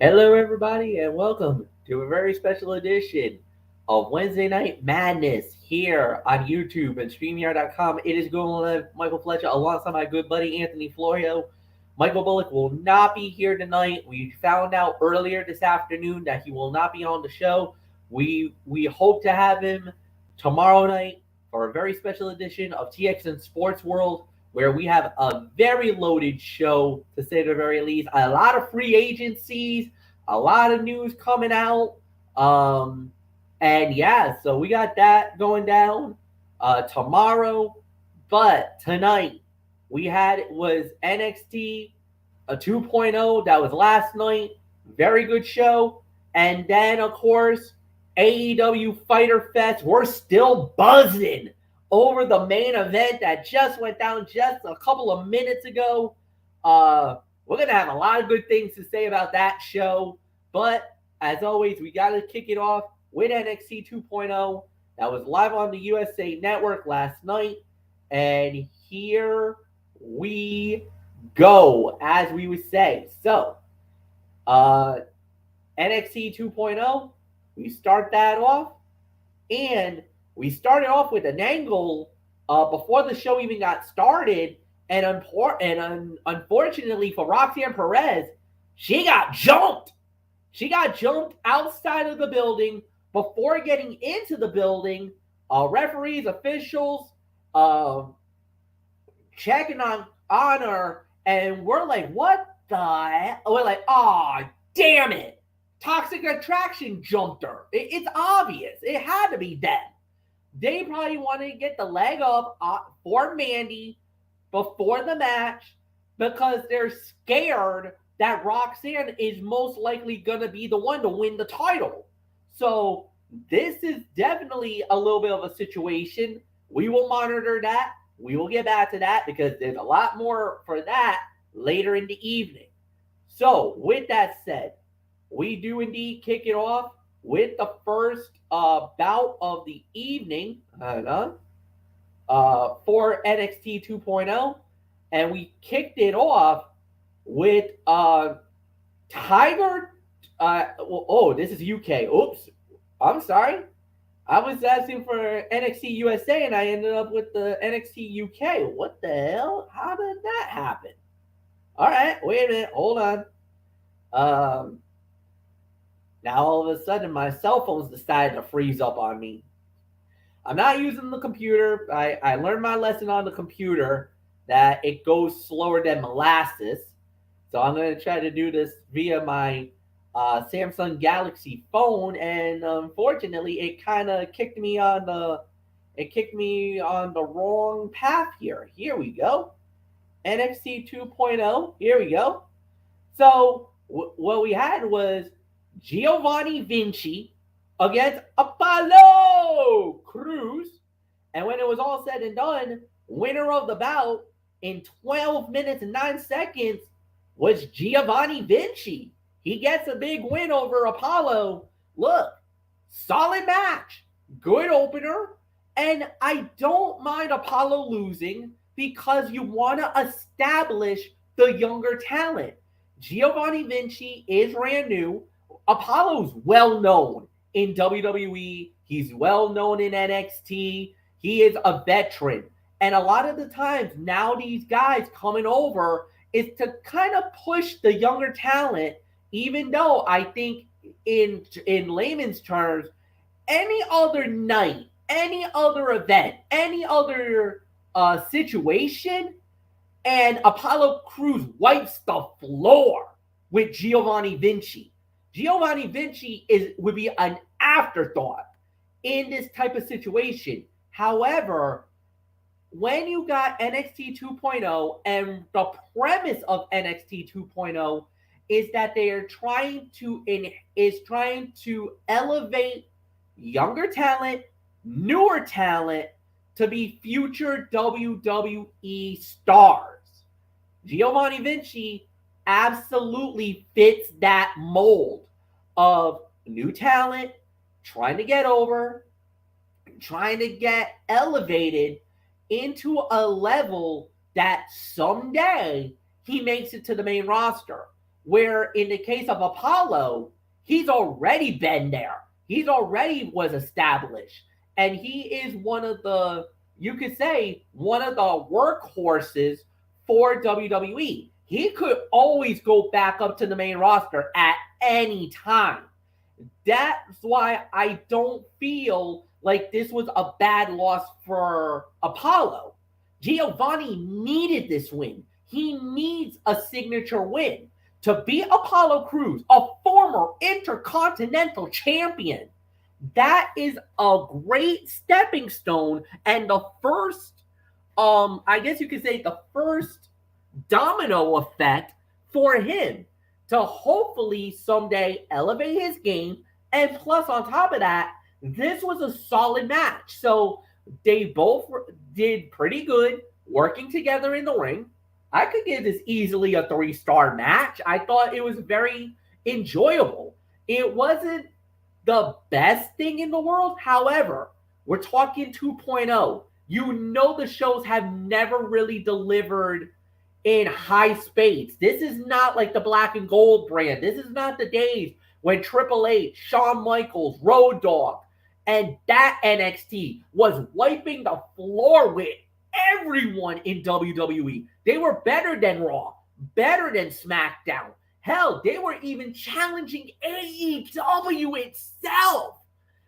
Hello, everybody, and welcome to a very special edition of Wednesday Night Madness here on YouTube and StreamYard.com. It is going live, Michael Fletcher, alongside my good buddy Anthony Florio. Michael Bullock will not be here tonight. We found out earlier this afternoon that he will not be on the show. We hope to have him tomorrow night for a very special edition of TXN Sports World, where we have a very loaded show, to say the very least. A lot of free agencies, a lot of news coming out. And yeah, so we got that going down tomorrow. But tonight, was NXT a 2.0. That was last night. Very good show. And then, of course, AEW Fighter Fest. We're still buzzing over the main event that just went down just a couple of minutes ago. We're going to have a lot of good things to say about that show. But as always, we got to kick it off with NXT 2.0. That was live on the USA Network last night. And here we go, as we would say. So, NXT 2.0, we start that off. And we started off with an angle before the show even got started. And unfortunately for Roxanne Perez, she got jumped. She got jumped outside of the building before getting into the building. Referees, officials, checking on her, and we're like, what the hell? We're like, oh, damn it. Toxic Attraction jumped her. It's obvious. It had to be them. They probably wanted to get the leg up for Mandy before the match because they're scared that Roxanne is most likely going to be the one to win the title. So this is definitely a little bit of a situation. We will monitor that. We will get back to that because there's a lot more for that later in the evening. So with that said, we do indeed kick it off with the first bout of the evening for NXT 2.0. And we kicked it off with Tiger. This is UK. Oops. I'm sorry. I was asking for NXT USA and I ended up with the NXT UK. What the hell? How did that happen? All right. Wait a minute. Hold on. Now all of a sudden my cell phone's decided to freeze up on me. I'm not using the computer. I learned my lesson on the computer that it goes slower than molasses. So I'm going to try to do this via my Samsung Galaxy phone, and unfortunately, it kind of kicked me on the wrong path here. Here we go, NXT 2.0. Here we go. So what we had was Giovanni Vinci against Apollo Crews, and when it was all said and done, winner of the bout in 12 minutes and 9 seconds was Giovanni Vinci. He gets a big win over Apollo. Look, solid match, good opener, and I don't mind Apollo losing because you want to establish the younger talent. Giovanni Vinci is brand new. Apollo's well known in WWE. He's well known in NXT. He is a veteran. And a lot of the times now these guys coming over is to kind of push the younger talent, even though I think in layman's terms, any other night, any other event, any other situation, and Apollo Crews wipes the floor with Giovanni Vinci. Giovanni Vinci would be an afterthought in this type of situation. However, when you got NXT 2.0, and the premise of NXT 2.0 is that they are trying to elevate younger talent, newer talent to be future WWE stars. Giovanni Vinci absolutely fits that mold of new talent, trying to get over, trying to get elevated into a level that someday he makes it to the main roster. Where in the case of Apollo, he's already been there. He's already was established. And he is one of the, you could say, one of the workhorses for WWE. He could always go back up to the main roster at any time. That's why I don't feel like this was a bad loss for Apollo. Giovanni needed this win. He needs a signature win. To beat Apollo Crews, a former Intercontinental Champion, that is a great stepping stone and the first, I guess you could say the first domino effect for him to hopefully someday elevate his game. And plus, on top of that, this was a solid match. So they both did pretty good working together in the ring. I could give this easily a 3-star match. I thought it was very enjoyable. It wasn't the best thing in the world. However, we're talking 2.0. You know the shows have never really delivered in high spades. This is not like the Black and Gold brand. This is not the days when Triple H, Shawn Michaels, Road Dogg, and that NXT was wiping the floor with everyone in WWE. They were better than Raw, better than SmackDown. Hell, they were even challenging AEW itself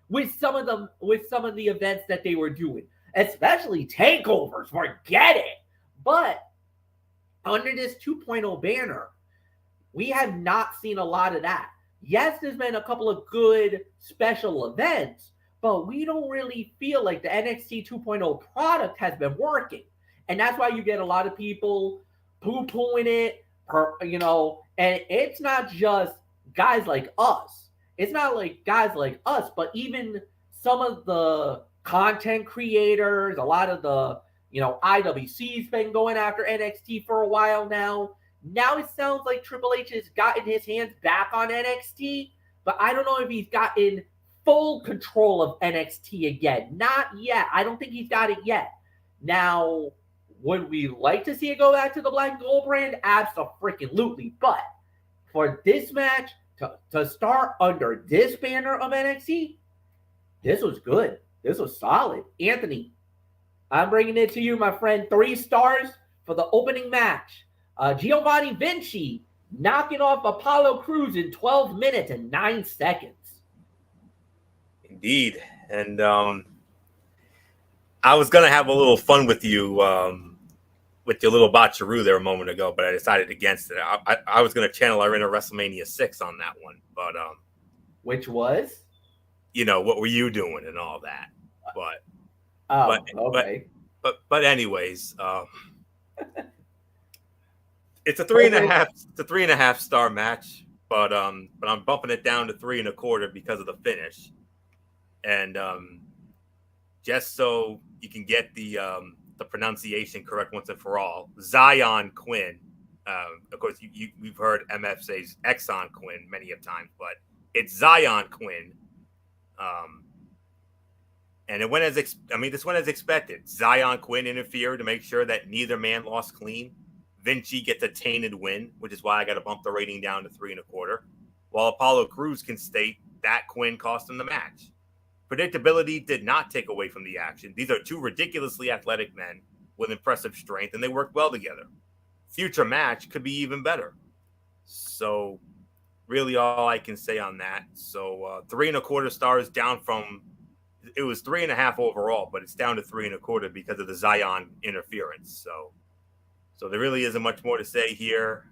with some of the events that they were doing, especially takeovers. Forget it. But under this 2.0 banner, we have not seen a lot of that. Yes, there's been a couple of good special events, but we don't really feel like the NXT 2.0 product has been working. And that's why you get a lot of people poo-pooing it, and it's not just guys like us. It's not like guys like us, but even some of the content creators, a lot of the, IWC's been going after NXT for a while now. Now it sounds like Triple H has gotten his hands back on NXT, but I don't know if he's gotten full control of NXT again. Not yet. I don't think he's got it yet. Now, would we like to see it go back to the Black and Gold brand? Absolutely. But for this match to start under this banner of NXT, this was good. This was solid. Anthony, I'm bringing it to you, my friend. 3 stars for the opening match. Giovanni Vinci knocking off Apollo Crews in 12 minutes and 9 seconds. Indeed. And I was going to have a little fun with you with your little botcheroo there a moment ago, but I decided against it. I was going to channel our inner WrestleMania 6 on that one. But which was? What were you doing and all that. But okay. But anyways, it's a 3.5. It's a 3.5 star match, but I'm bumping it down to 3.25 because of the finish, and just so you can get the pronunciation correct once and for all, Zion Quinn. Of course, we've heard MF say Exxon Quinn many of times, but it's Zion Quinn. And it went this went as expected. Zion Quinn interfered to make sure that neither man lost clean. Vinci gets a tainted win, which is why I got to bump the rating down to 3.25. While Apollo Crews can state that Quinn cost him the match. Predictability did not take away from the action. These are 2 ridiculously athletic men with impressive strength, and they worked well together. Future match could be even better. So, really, all I can say on that. So, 3.25 stars down from. It was 3.5 overall, but it's down to 3.25 because of the Zion interference. So there really isn't much more to say here.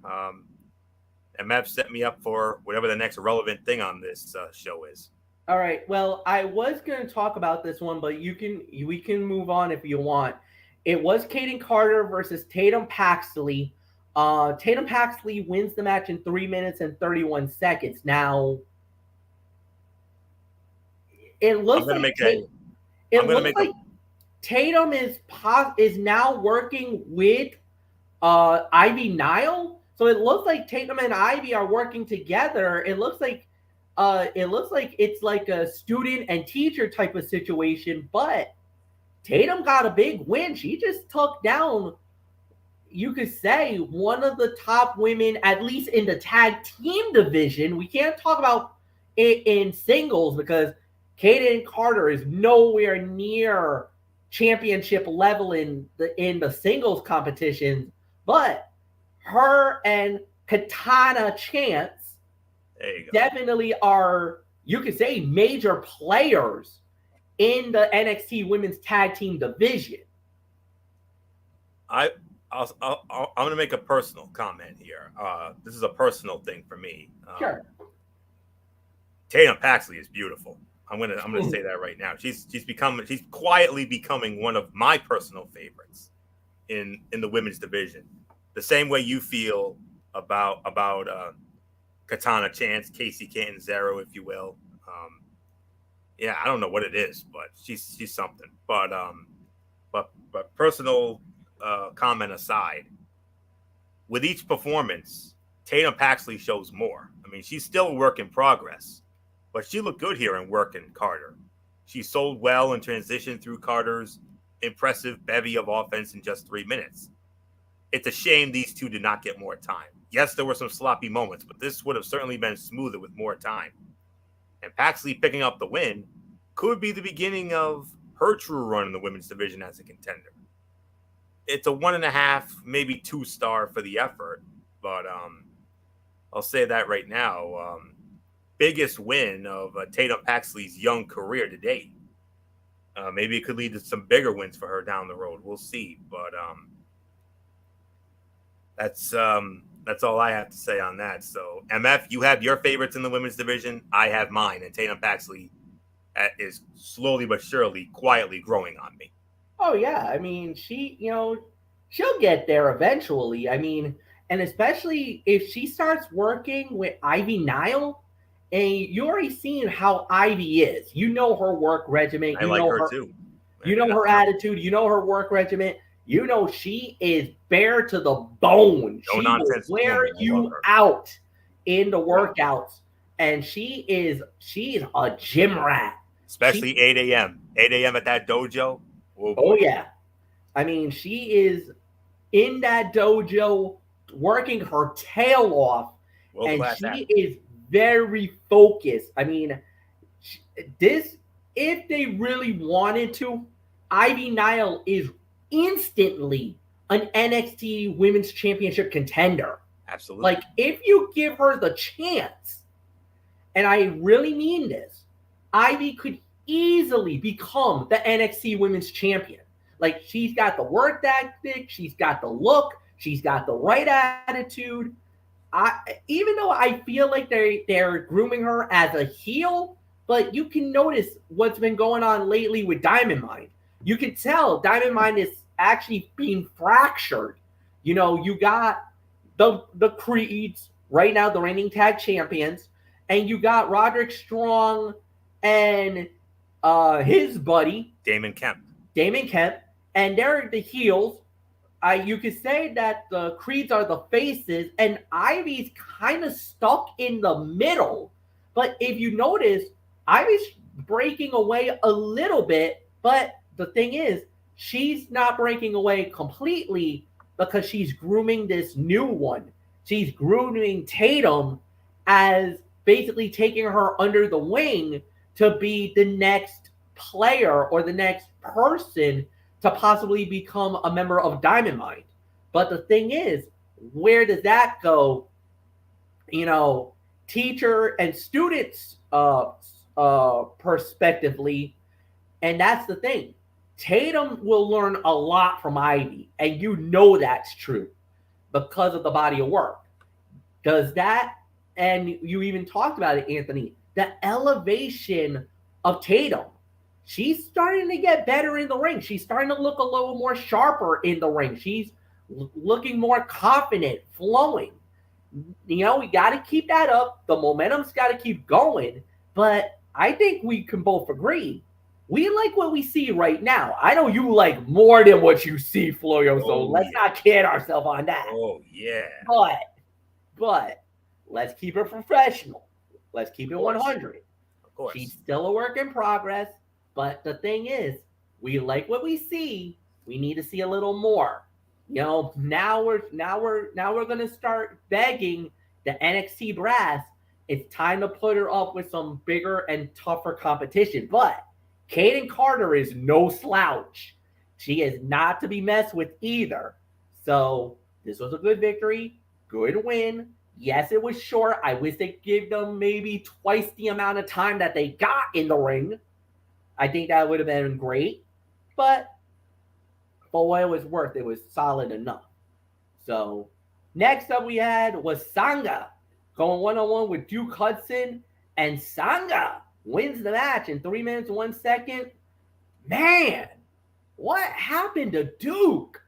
MF set me up for whatever the next relevant thing on this show is. All right. Well, I was going to talk about this one, but we can move on if you want. It was Caden Carter versus Tatum Paxley. Tatum Paxley wins the match in 3 minutes and 31 seconds. Now, it looks like Tatum is now working with Ivy Nile. So it looks like Tatum and Ivy are working together. It looks like it's like a student and teacher type of situation, but Tatum got a big win. She just took down you could say one of the top women, at least in the tag team division. We can't talk about it in singles because Kaden Carter is nowhere near championship level in the singles competitions, but her and Katana Chance definitely are, you could say, major players in the NXT Women's Tag Team division. I'm going to make a personal comment here. This is a personal thing for me. Sure. Tatum Paxley is beautiful. I'm gonna say that right now. She's quietly becoming one of my personal favorites in the women's division. The same way you feel about Katana Chance, Casey Catanzaro, if you will. Yeah, I don't know what it is, but she's something. But personal comment aside, with each performance, Tatum Paxley shows more. I mean, she's still a work in progress, but she looked good here in working Carter. She sold well and transitioned through Carter's impressive bevy of offense in just 3 minutes. It's a shame these two did not get more time. Yes, there were some sloppy moments, but this would have certainly been smoother with more time. And Paxley picking up the win could be the beginning of her true run in the women's division as a contender. It's a 1.5, maybe 2-star for the effort, but I'll say that right now. Biggest win of Tatum Paxley's young career to date. Maybe it could lead to some bigger wins for her down the road. We'll see, but that's all I have to say on that. So, MF, you have your favorites in the women's division. I have mine, and Tatum Paxley is slowly but surely, quietly growing on me. Oh yeah, I mean, she'll get there eventually. I mean, and especially if she starts working with Ivy Nile, and you already seen how Ivy is. You know her work regimen. I like her too. You know her attitude. You know her work regimen. You know she is bare to the bone. No she nonsense. Will wear you out in the workouts, and she is a gym rat. Especially 8 a.m. 8 a.m. at that dojo. Oh yeah, I mean she is in that dojo working her tail off, and she is very focused. I mean, if they really wanted to, Ivy Nile is instantly an NXT Women's Championship contender. Absolutely. Like, if you give her the chance, and I really mean this, Ivy could easily become the NXT Women's Champion. Like, she's got the work ethic, she's got the look, she's got the right attitude. Even though I feel like they're grooming her as a heel, but you can notice what's been going on lately with Diamond Mine. You can tell Diamond Mine is actually being fractured. You know, you got the Creeds right now, the reigning tag champions, and you got Roderick Strong and his buddy Damon Kemp, and they're the heels. You could say that the Creeds are the faces, and Ivy's kind of stuck in the middle. But if you notice, Ivy's breaking away a little bit, but the thing is, she's not breaking away completely because she's grooming this new one. She's grooming Tatum as basically taking her under the wing to be the next player or the next person to possibly become a member of Diamond Mine. But the thing is, where does that go? You know, teacher and students perspectively, and that's the thing. Tatum will learn a lot from Ivy, and you know that's true because of the body of work. Does that, and you even talked about it, Anthony, the elevation of Tatum. She's starting to get better in the ring. She's starting to look a little more sharper in the ring. She's looking more confident, flowing. You know, we got to keep that up. The momentum's got to keep going. But I think we can both agree. We like what we see right now. I know you like more than what you see, Floyo, so let's not kid ourselves on that. Oh, yeah. But let's keep it professional. Let's keep it 100. Of course. She's still a work in progress. But the thing is, we like what we see. We need to see a little more. Now we're gonna start begging the NXT brass. It's time to put her up with some bigger and tougher competition. But Kaden Carter is no slouch. She is not to be messed with either. So this was a good victory, good win. Yes, it was short. I wish they give them maybe twice the amount of time that they got in the ring. I think that would have been great. But for what it was worth, it was solid enough. So next up we had was Sanga going one-on-one with Duke Hudson, and Sanga wins the match in 3 minutes 1 second. Man, what happened to Duke?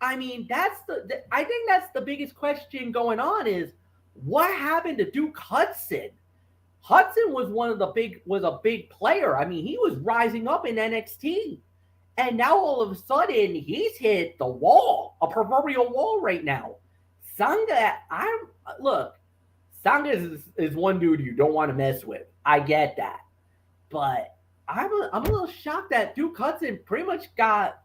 I mean, I think that's the biggest question going on is what happened to Duke Hudson? Hudson was a big player. I mean, he was rising up in NXT. And now all of a sudden he's hit the wall, a proverbial wall right now. Sanga, Sanga is one dude you don't want to mess with. I get that. But I'm a little shocked that Duke Hudson pretty much got,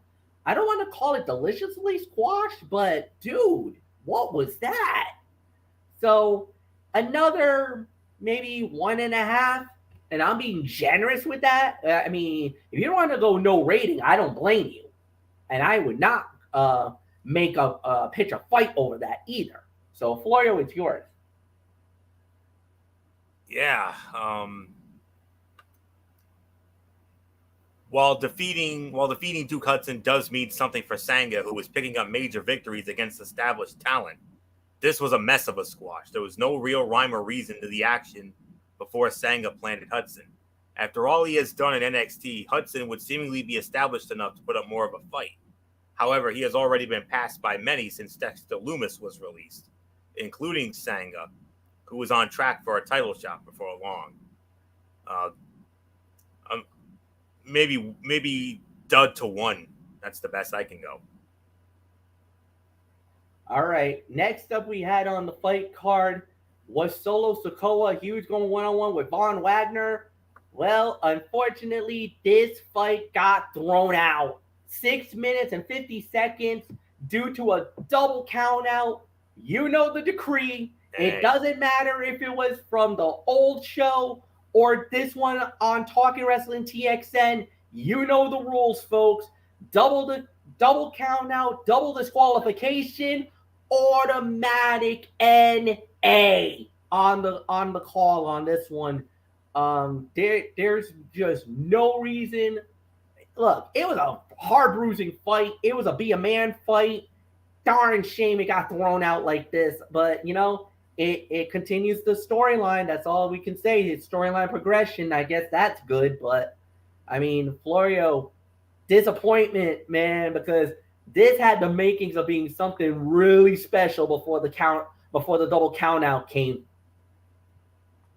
I don't want to call it deliciously squashed, but dude, what was that? So another maybe 1.5, and I'm being generous with that. I mean, if you don't want to go no rating, I don't blame you, and I would not make a pitch a fight over that either. So Florio, it's yours. Yeah. While defeating Duke Hudson does mean something for Sanga, who was picking up major victories against established talent, this was a mess of a squash. There was no real rhyme or reason to the action before Sanga planted Hudson. After all he has done in NXT, Hudson would seemingly be established enough to put up more of a fight. However, he has already been passed by many since Dexter Lumis was released, including Sanga, who was on track for a title shot before long. Maybe dud to 1. That's the best I can go. All right. Next up, we had on the fight card was Solo Sikoa. He was going one-on-one with Von Wagner. Well, unfortunately, this fight got thrown out. 6 minutes and 50 seconds due to a double count out. You know the decree. It doesn't matter if it was from the old show or this one on Talking Wrestling TXN. You know the rules, folks. Double count out, double disqualification, automatic NA on the call on this one. There's just no reason. Look, it was a hard bruising fight. It was a be a man fight. Darn shame it got thrown out like this, but it continues the storyline. That's all we can say. It's storyline progression. I guess that's good, but I mean, Florio, disappointment, man, because this had the makings of being something really special before the double count out came.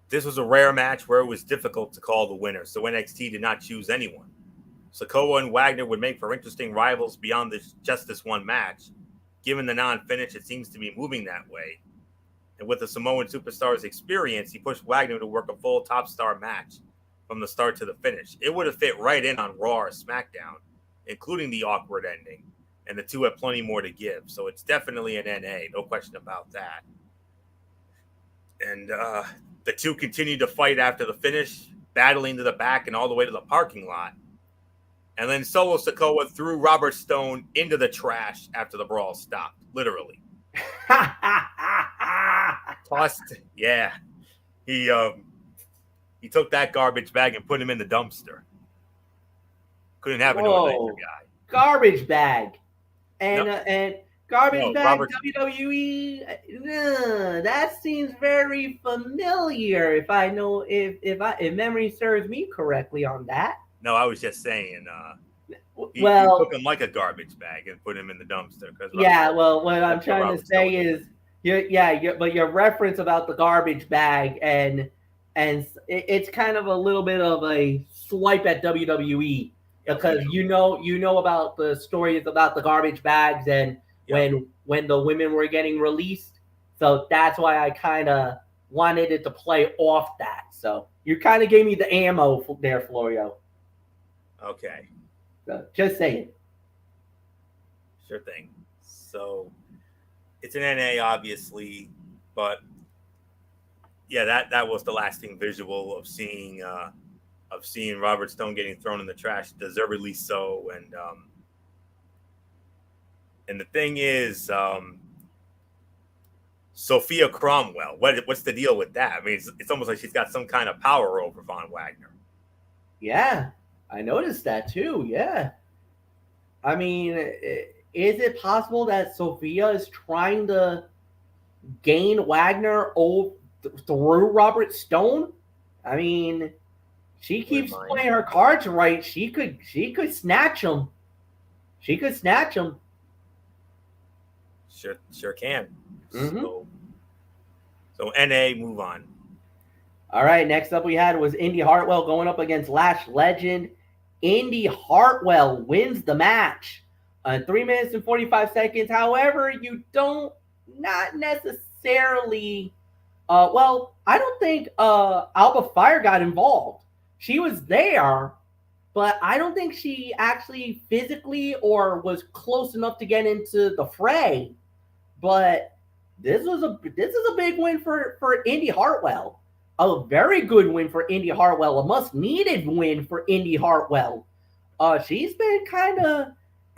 This was a rare match where it was difficult to call the winner, so NXT did not choose anyone. Sikoa and Wagner would make for interesting rivals beyond just this one match. Given the non-finish, it seems to be moving that way. And with the Samoan superstar's experience, he pushed Wagner to work a full top star match from the start to the finish. It would have fit right in on Raw or SmackDown, including the awkward ending. And the two have plenty more to give. So it's definitely an NA, no question about that. And the two continued to fight after the finish, battling to the back and all the way to the parking lot. And then Solo Sikoa threw Robert Stone into the trash after the brawl stopped, literally. Tossed, yeah. He took that garbage bag and put him in the dumpster. Couldn't happen to a nicer guy. Garbage bag. And garbage bag Robert... WWE. That seems very familiar. If memory serves me correctly on that. No, I was just saying. He took him like a garbage bag and put him in the dumpster. Well, what I'm trying to say is, but your reference about the garbage bag and it's kind of a little bit of a swipe at WWE because you know about the stories about the garbage bags and when the women were getting released, so that's why I kind of wanted it to play off that. So you kind of gave me the ammo there, Florio. Okay. So just saying. Sure thing. So it's an NA, obviously, but yeah, that was the lasting visual of seeing Robert Stone getting thrown in the trash, deservedly so. And the thing is, Sophia Cromwell, what's the deal with that? I mean, it's almost like she's got some kind of power over Von Wagner. Yeah, I noticed that too. Yeah. I mean, is it possible that Sophia is trying to gain Wagner through Robert Stone? I mean, she keeps playing her cards right. She could snatch him. She could snatch him. Sure can. Mm-hmm. So NA, move on. All right, next up we had was Indy Hartwell going up against Lash Legend. Indy Hartwell wins the match in 3 minutes and 45 seconds. However, you don't not necessarily I don't think Alba Fire got involved. She was there, but I don't think she actually physically or was close enough to get into the fray. But this is a big win for Indy Hartwell. A very good win for Indy Hartwell. A much needed win for Indy Hartwell. She's been kind of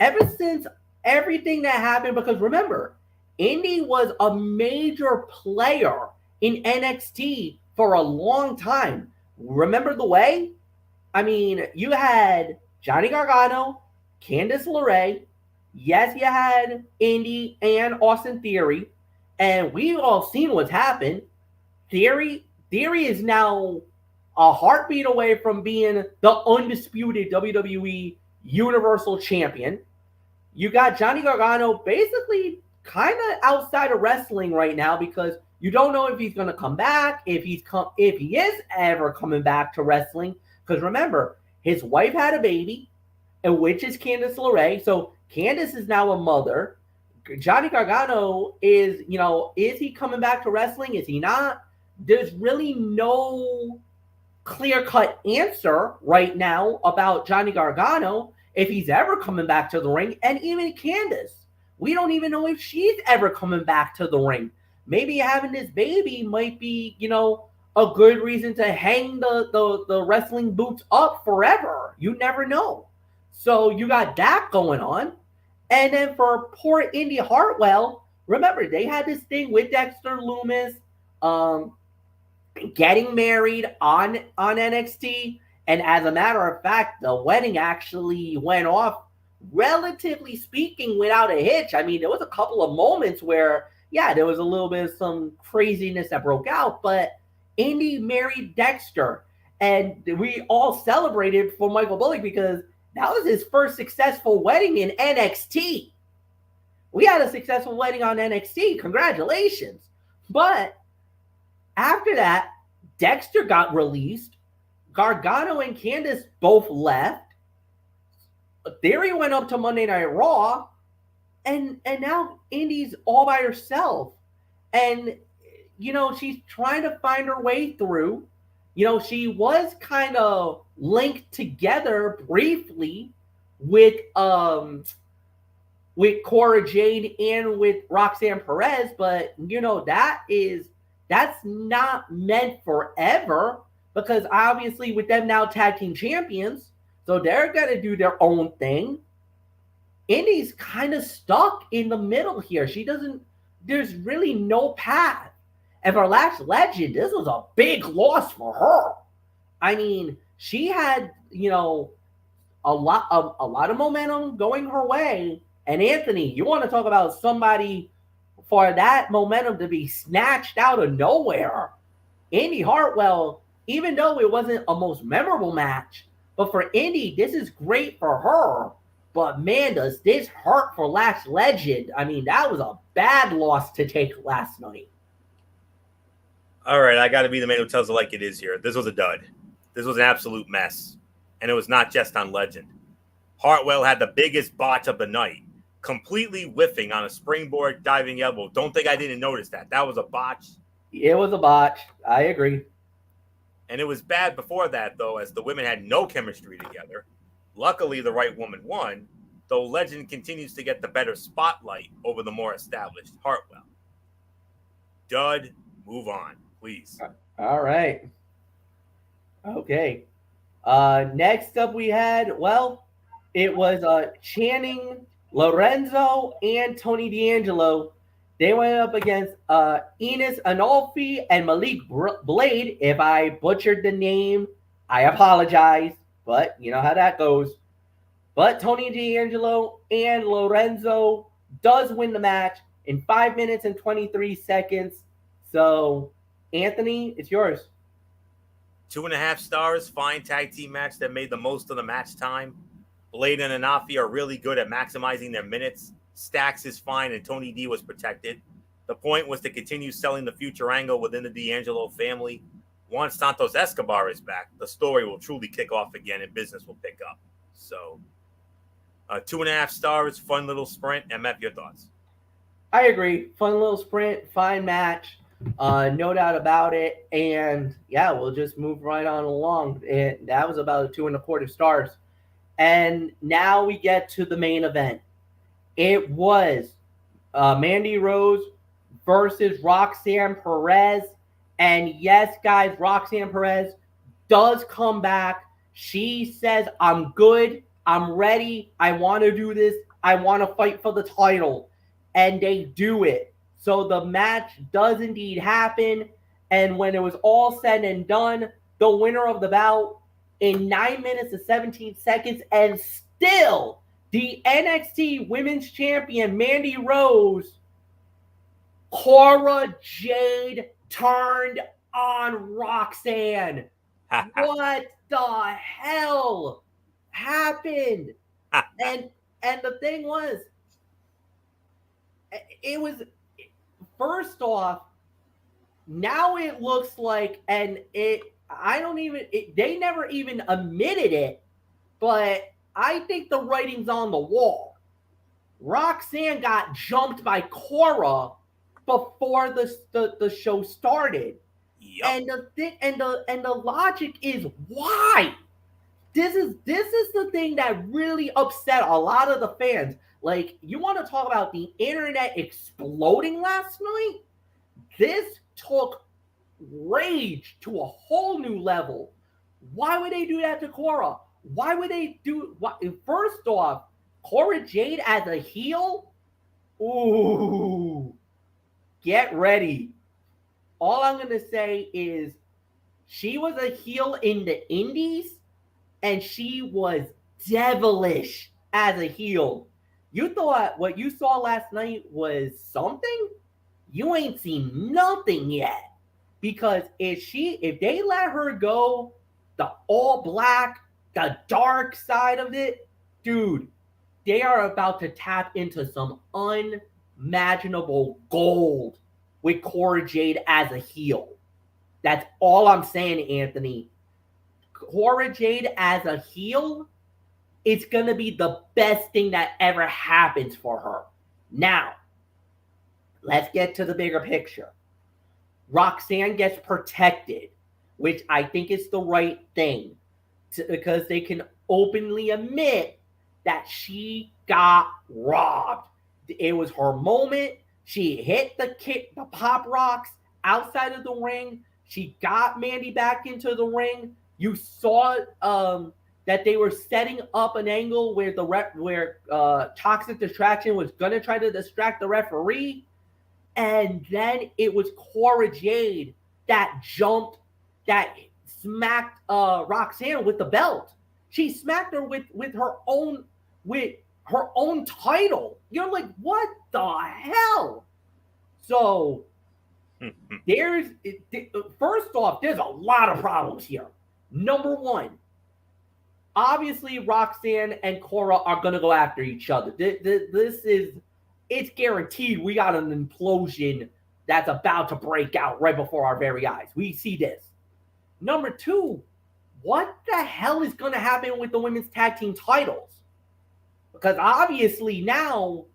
ever since everything that happened, because remember, Indy was a major player in NXT for a long time. Remember the way? I mean, you had Johnny Gargano, Candice LeRae. Yes, you had Indy and Austin Theory. And we've all seen what's happened. Theory is now a heartbeat away from being the undisputed WWE Universal Champion. You got Johnny Gargano basically kind of outside of wrestling right now, because you don't know if he's going to come back, if he is ever coming back to wrestling. Because remember, his wife had a baby, and which is Candice LeRae. So Candice is now a mother. Johnny Gargano is he coming back to wrestling? Is he not? There's really no clear-cut answer right now about Johnny Gargano, if he's ever coming back to the ring. And even Candice, we don't even know if she's ever coming back to the ring. Maybe having this baby might be, a good reason to hang the wrestling boots up forever. You never know. So you got that going on. And then for poor Indy Hartwell, remember, they had this thing with Dexter Lumis, getting married on NXT. And as a matter of fact, the wedding actually went off, relatively speaking, without a hitch. I mean, there was a couple of moments where, yeah, there was a little bit of some craziness that broke out, but Indy married Dexter. And we all celebrated for Michael Bullock, because that was his first successful wedding in NXT. We had a successful wedding on NXT. Congratulations. But after that, Dexter got released. Gargano and Candice both left. Theory went up to Monday Night Raw. And now Indy's all by herself. And, she's trying to find her way through. She was kind of linked together briefly with Cora Jade and with Roxanne Perez, but that's not meant forever, because obviously with them now tag team champions, so they're gonna do their own thing. Indy's kind of stuck in the middle here. There's really no path. And for Lash Legend, this was a big loss for her. I mean, she had, a lot of momentum going her way. And Anthony, you want to talk about somebody for that momentum to be snatched out of nowhere. Indy Hartwell, even though it wasn't a most memorable match, but for Indy, this is great for her. But man, does this hurt for Lash Legend. I mean, that was a bad loss to take last night. All right, I got to be the man who tells it like it is here. This was a dud. This was an absolute mess. And it was not just on Legend. Hartwell had the biggest botch of the night, completely whiffing on a springboard diving elbow. Don't think I didn't notice that. That was a botch. It was a botch. I agree. And it was bad before that, though, as the women had no chemistry together. Luckily, the right woman won. though Legend continues to get the better spotlight over the more established Hartwell. Dud, move on, please. All right. Okay. Next up, we had, it was Channing, Lorenzo, and Tony D'Angelo. They went up against Enos Anolfi and Malik Blade. If I butchered the name, I apologize, but you know how that goes. But Tony D'Angelo and Lorenzo does win the match in 5 minutes and 23 seconds. So, Anthony, it's yours. 2.5 stars, fine tag team match that made the most of the match time. Blade and Anafi are really good at maximizing their minutes. Stacks is fine, and Tony D was protected. The point was to continue selling the future angle within the D'Angelo family. Once Santos Escobar is back, the story will truly kick off again and business will pick up. So, 2.5 stars, fun little sprint. MF, your thoughts? I agree. Fun little sprint, fine match. No doubt about it. And yeah, we'll just move right on along. That was about 2.25 stars. And now we get to the main event. It was Mandy Rose versus Roxanne Perez. And yes, guys, Roxanne Perez does come back. She says, I'm good. I'm ready. I want to do this. I want to fight for the title. And they do it. So the match does indeed happen. And when it was all said and done, the winner of the bout in 9 minutes and 17 seconds, and still the NXT Women's Champion, Mandy Rose, Cora Jade turned on Roxanne. What the hell happened? and the thing was, it was, first off, now it looks like, and they never even admitted it, but I think the writing's on the wall. Roxanne got jumped by Cora before the show started. Yep. And the logic is why? This is the thing that really upset a lot of the fans. Like, you want to talk about the internet exploding last night? This took rage to a whole new level. Why would they do that to Cora? Why would they do? First off, Cora Jade as a heel? Ooh, get ready. All I'm going to say is she was a heel in the indies, and she was devilish as a heel. You thought what you saw last night was something? You ain't seen nothing yet. Because if they let her go, the all black, the dark side of it, dude, they are about to tap into some unimaginable gold with Cora Jade as a heel. That's all I'm saying, Anthony. Cora Jade as a heel, it's going to be the best thing that ever happens for her. Now, let's get to the bigger picture. Roxanne gets protected, which I think is the right thing, because they can openly admit that she got robbed. It was her moment. She hit the pop rocks outside of the ring. She got Mandy back into the ring. You saw that they were setting up an angle where Toxic Distraction was gonna try to distract the referee. And then it was Cora Jade that smacked Roxanne with the belt. She smacked her with her own title. You're like, what the hell? So first off, there's a lot of problems here. Number one, obviously Roxanne and Cora are gonna go after each other. It's guaranteed we got an implosion that's about to break out right before our very eyes. We see this. Number two, what the hell is going to happen with the women's tag team titles? Because obviously now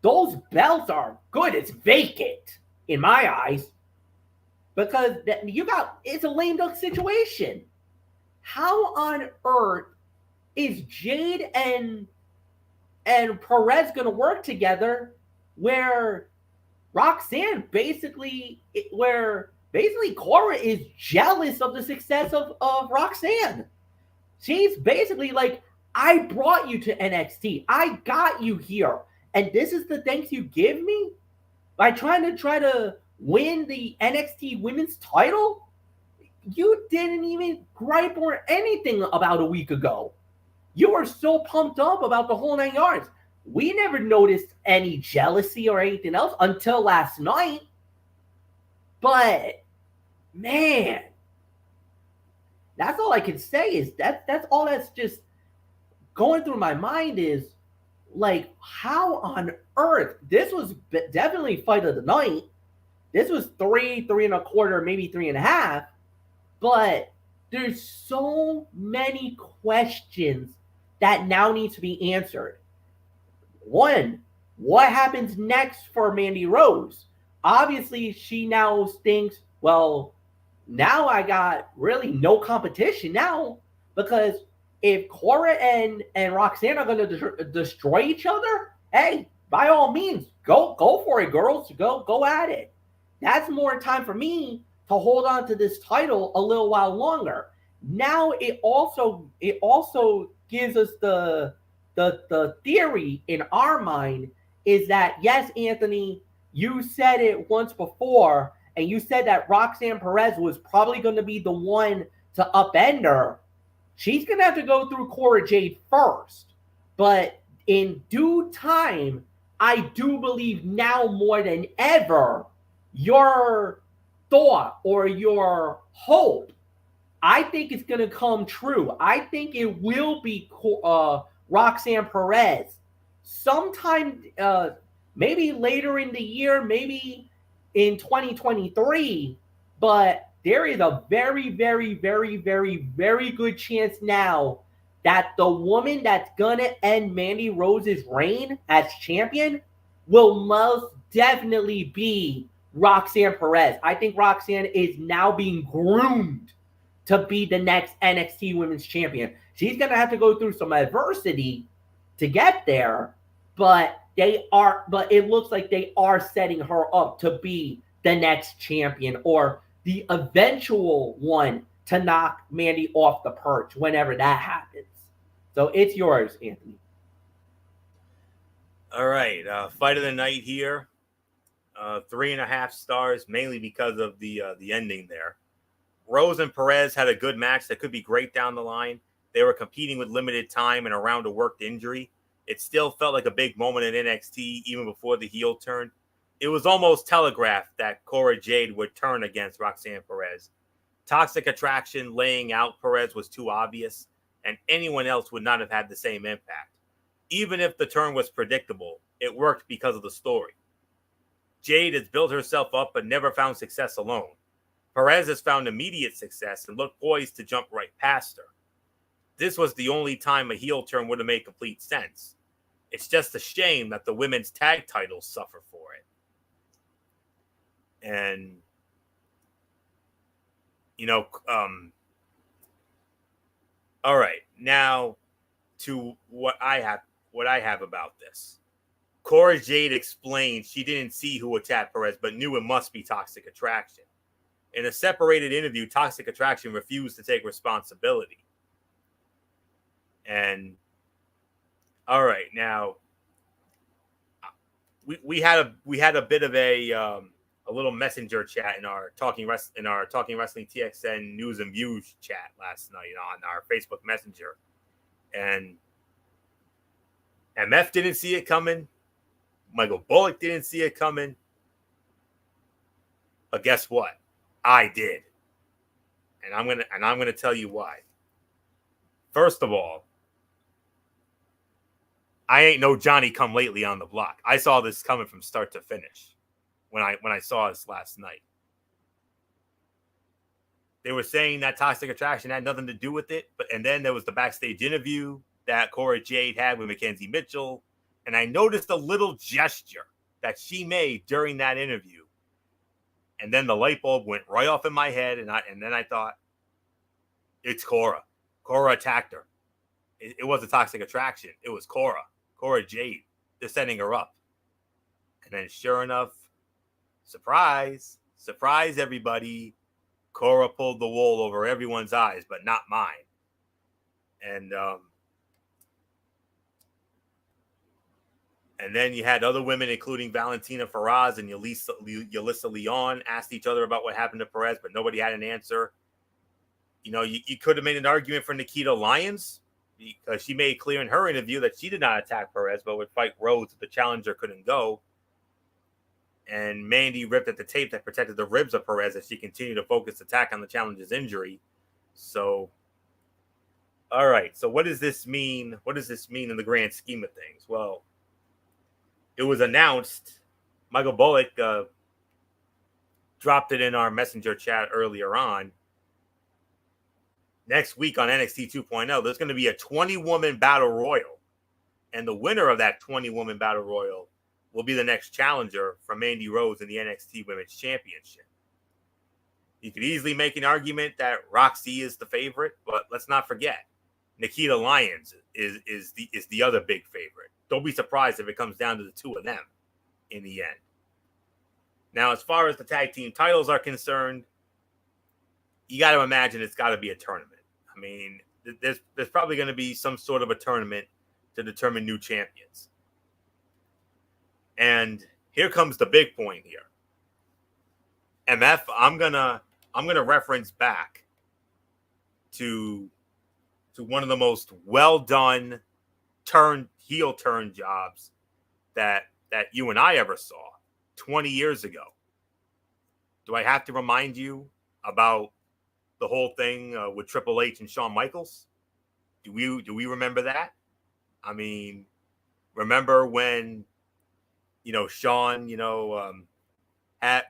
those belts are good. It's vacant in my eyes. Because it's a lame duck situation. How on earth is Jade and and Perez going to work together, where Roxanne where basically Cora is jealous of the success of Roxanne. She's basically like, I brought you to NXT. I got you here. And this is the thanks you give me? By trying to win the NXT women's title? You didn't even gripe or anything about a week ago. You were so pumped up about the whole 9 yards. We never noticed any jealousy or anything else until last night. But man, that's all I can say is that's all that's just going through my mind is like, how on earth? This was definitely fight of the night. This was 3.25, maybe 3.5. But there's so many questions that now need to be answered. One, what happens next for Mandy Rose? Obviously, she now thinks, well, now I got really no competition now, because if Cora and Roxanne are going to destroy each other, hey, by all means, go for it, girls. Go at it. That's more time for me to hold on to this title a little while longer. Now it also gives us the theory in our mind is that, yes, Anthony, you said it once before, and you said that Roxanne Perez was probably going to be the one to upend her. She's going to have to go through Cora Jade first. But in due time, I do believe now more than ever, your thought or your hope, I think it's going to come true. I think it will be Roxanne Perez sometime, maybe later in the year, maybe in 2023. But there is a very, very, very, very, very good chance now that the woman that's going to end Mandy Rose's reign as champion will most definitely be Roxanne Perez. I think Roxanne is now being groomed to be the next NXT Women's Champion. She's going to have to go through some adversity to get there, but it looks like they are setting her up to be the next champion or the eventual one to knock Mandy off the perch whenever that happens. So it's yours, Anthony. All right. Fight of the night here. 3.5 stars, mainly because of the ending there. Rose and Perez had a good match that could be great down the line. They were competing with limited time and around a worked injury. It still felt like a big moment in NXT even before the heel turn. It was almost telegraphed that Cora Jade would turn against Roxanne Perez. Toxic Attraction laying out Perez was too obvious, and anyone else would not have had the same impact. Even if the turn was predictable, it worked because of the story. Jade has built herself up but never found success alone. Perez has found immediate success and looked poised to jump right past her. This was the only time a heel turn would have made complete sense. It's just a shame that the women's tag titles suffer for it. And, all right, now to what I have about this. Cora Jade explained she didn't see who attacked Perez, but knew it must be Toxic Attraction. In a separated interview, Toxic Attraction refused to take responsibility. And all right, now we had a bit of a little messenger chat in our Talking Wrestling TXN News and Views chat last night on our Facebook Messenger, and MF didn't see it coming. Michael Bullock didn't see it coming. But guess what? I did. And I'm gonna tell you why. First of all, I ain't no Johnny come lately on the block. I saw this coming from start to finish when I saw this last night. They were saying that Toxic Attraction had nothing to do with it, and then there was the backstage interview that Cora Jade had with Mackenzie Mitchell. And I noticed a little gesture that she made during that interview. And then the light bulb went right off in my head. And then I thought, it's Cora. Cora attacked her. It was a Toxic Attraction. It was Cora. Cora Jade. They're setting her up. And then sure enough, surprise, everybody, Cora pulled the wool over everyone's eyes, but not mine. And then you had other women, including Valentina Feroz and Yulisa Leon, asked each other about what happened to Perez, but nobody had an answer. You know, you could have made an argument for Nikita Lyons because she made clear in her interview that she did not attack Perez, but would fight Rhodes if the challenger couldn't go. And Mandy ripped at the tape that protected the ribs of Perez as she continued to focus attack on the challenger's injury. So, all right. So what does this mean? What does this mean in the grand scheme of things? Well, it was announced, Michael Bullock dropped it in our messenger chat earlier on. Next week on NXT 2.0, there's going to be a 20-woman battle royal. And the winner of that 20-woman battle royal will be the next challenger for Mandy Rose in the NXT Women's Championship. You could easily make an argument that Roxy is the favorite, but let's not forget, Nikita Lyons is the other big favorite. Don't be surprised if it comes down to the two of them in the end. Now, as far as the tag team titles are concerned, you got to imagine it's got to be a tournament. I mean, there's probably going to be some sort of a tournament to determine new champions. And here comes the big point here. MF, I'm gonna reference back to one of the most well done heel turn jobs that you and I ever saw 20 years ago. Do I have to remind you about the whole thing with Triple H and Shawn Michaels? Do we remember that? I mean, remember when Shawn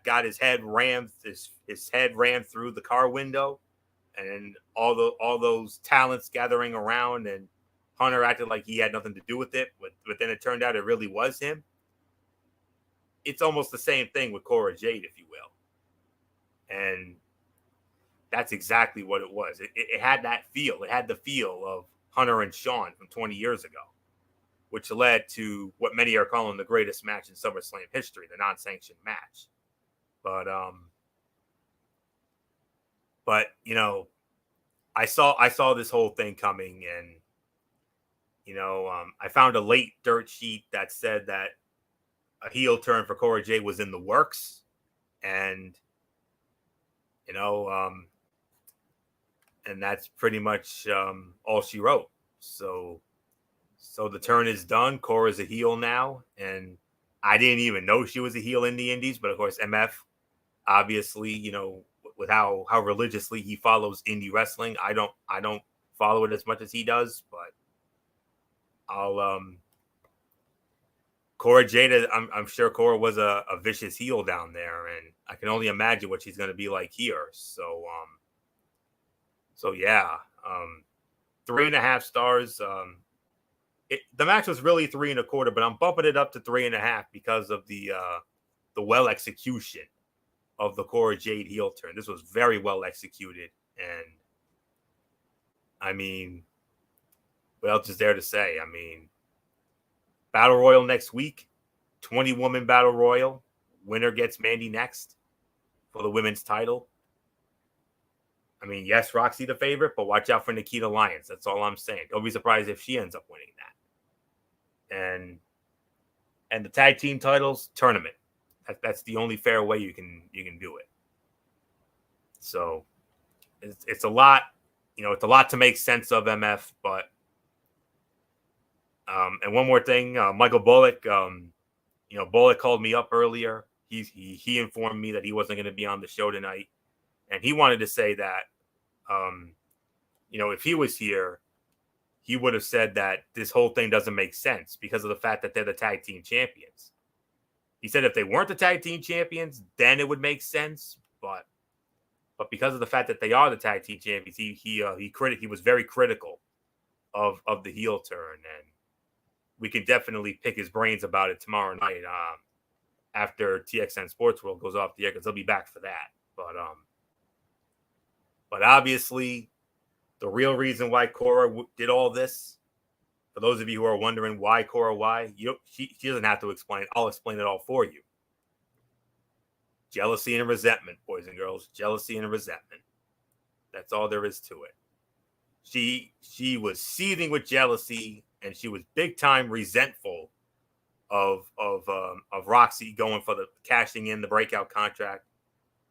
got his head rammed through the car window, and all those talents gathering around, and Hunter acted like he had nothing to do with it, but then it turned out it really was him. It's almost the same thing with Cora Jade, if you will. And that's exactly what it was. It had that feel. It had the feel of Hunter and Shawn from 20 years ago, which led to what many are calling the greatest match in SummerSlam history, the non-sanctioned match. But I saw this whole thing coming, and I found a late dirt sheet that said that a heel turn for Cora Jade was in the works, and and that's pretty much all she wrote. So the turn is done. Cora's a heel now, and I didn't even know she was a heel in the Indies, but of course MF, obviously, with how religiously he follows indie wrestling, I don't follow it as much as he does, but Cora Jade, I'm sure Cora was a vicious heel down there, and I can only imagine what she's going to be like here. So yeah, 3.5 stars. The match was really 3.25, but I'm bumping it up to 3.5 because of the well execution of the Cora Jade heel turn. This was very well executed, and I mean, what else is there to say? I mean, Battle Royal next week, 20-woman Battle Royal. Winner gets Mandy next for the women's title. I mean, yes, Roxy the favorite, but watch out for Nikita Lyons. That's all I'm saying. Don't be surprised if she ends up winning that. And the tag team titles, tournament. That's the only fair way you can do it. So it's a lot, it's a lot to make sense of, MF, but and one more thing, Michael Bullock, Bullock called me up earlier. He informed me that he wasn't going to be on the show tonight, and he wanted to say that, if he was here, he would have said that this whole thing doesn't make sense because of the fact that they're the tag team champions. He said if they weren't the tag team champions, then it would make sense, but because of the fact that they are the tag team champions, he was very critical of the heel turn, and we can definitely pick his brains about it tomorrow night after TXN Sports World goes off the air, because he'll be back for that. But obviously, the real reason why Cora did all this For those of you who are wondering why Cora, why, she doesn't have to explain. I'll explain it all for you. Jealousy and resentment, boys and girls. Jealousy and resentment. That's all there is to it. She was seething with jealousy, and she was big time resentful of Roxy going for the cashing in the breakout contract.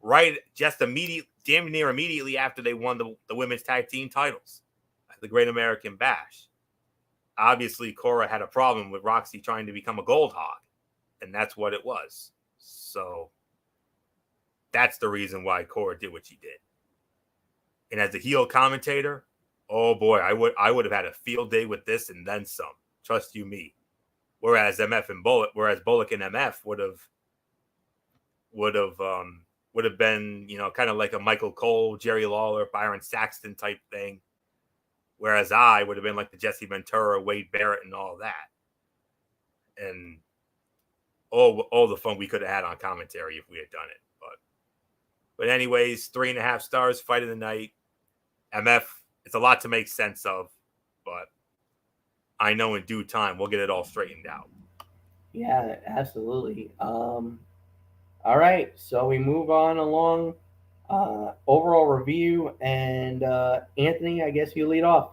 Right, just damn near immediately after they won the women's tag team titles at the Great American Bash. Obviously, Cora had a problem with Roxy trying to become a gold hog, and that's what it was. So that's the reason why Cora did what she did. And as a heel commentator, oh boy, I would have had a field day with this and then some. Trust you me. Whereas Bullock and MF would have been, kind of like a Michael Cole, Jerry Lawler, Byron Saxton type thing. Whereas I would have been like the Jesse Ventura, Wade Barrett, and all that. And all the fun we could have had on commentary if we had done it. But anyways, 3.5 stars, fight of the night. MF, it's a lot to make sense of, but I know in due time we'll get it all straightened out. Yeah, absolutely. All right, so we move on along. Overall review, and Anthony, I guess you lead off.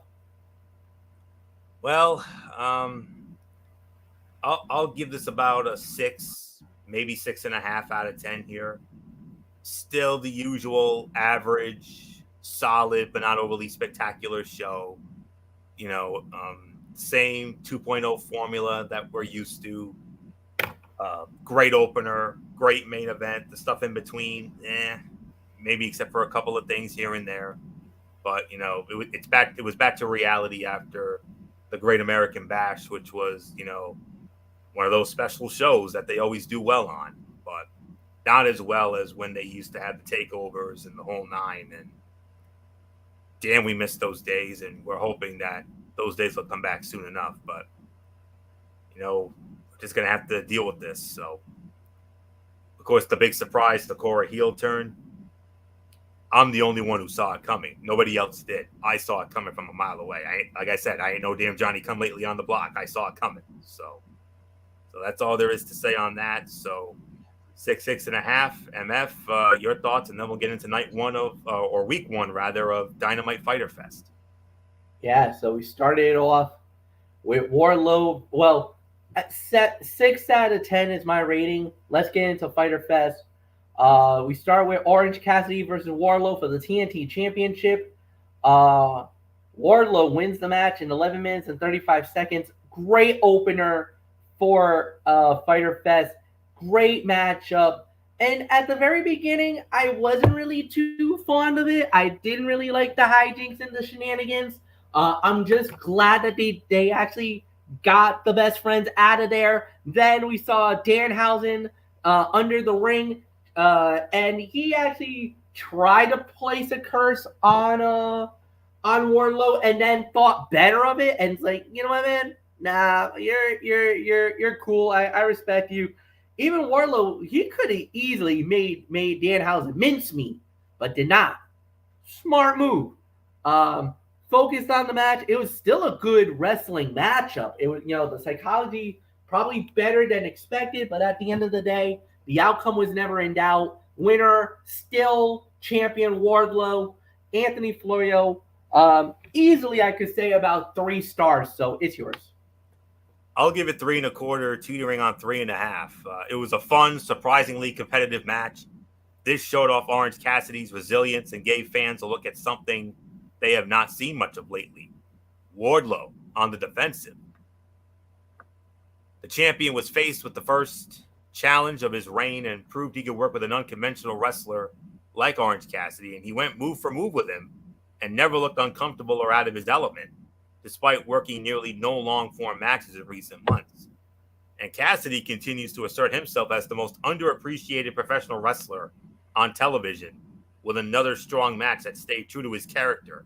Well, I'll give this about a 6, maybe 6.5 out of 10 here. Still the usual average, solid, but not overly spectacular show. Same 2.0 formula that we're used to. Great opener, great main event. The stuff in between, maybe except for a couple of things here and there. But it was back to reality after the Great American Bash, which was one of those special shows that they always do well on, but not as well as when they used to have the takeovers and the whole nine. And damn, we missed those days, and we're hoping that those days will come back soon enough. But we're just gonna have to deal with this. So, of course, the big surprise, the Cora heel turn. I'm the only one who saw it coming. Nobody else did. I saw it coming from a mile away. Like I said, I ain't no damn Johnny come lately on the block. I saw it coming. So that's all there is to say on that. So 6.5 MF, your thoughts, and then we'll get into night one or week one rather of Dynamite Fighter Fest. Yeah, so we started off with Wardlow. Well, at 6 out of 10 is my rating. Let's get into Fighter Fest. We start with Orange Cassidy versus Wardlow for the TNT Championship. Wardlow wins the match in 11 minutes and 35 seconds. Great opener for Fighter Fest. Great matchup. And at the very beginning, I wasn't really too fond of it. I didn't really like the hijinks and the shenanigans. I'm just glad that they actually got the best friends out of there. Then we saw Danhausen under the ring. And he actually tried to place a curse on Wardlow, and then thought better of it, and it's like, you know what, man? Nah, you're cool. I respect you. Even Wardlow, he could have easily made Danhausen mincemeat, but did not. Smart move. Focused on the match. It was still a good wrestling matchup. It was, the psychology probably better than expected, but at the end of the day, the outcome was never in doubt. Winner, still champion Wardlow. Anthony Florio, easily I could say about 3 stars, so it's yours. I'll give it 3.25, teetering on 3.5. It was a fun, surprisingly competitive match. This showed off Orange Cassidy's resilience and gave fans a look at something they have not seen much of lately. Wardlow on the defensive. The champion was faced with the first challenge of his reign and proved he could work with an unconventional wrestler like Orange Cassidy, and he went move for move with him and never looked uncomfortable or out of his element, despite working nearly no long-form matches in recent months. And Cassidy continues to assert himself as the most underappreciated professional wrestler on television, with another strong match that stayed true to his character,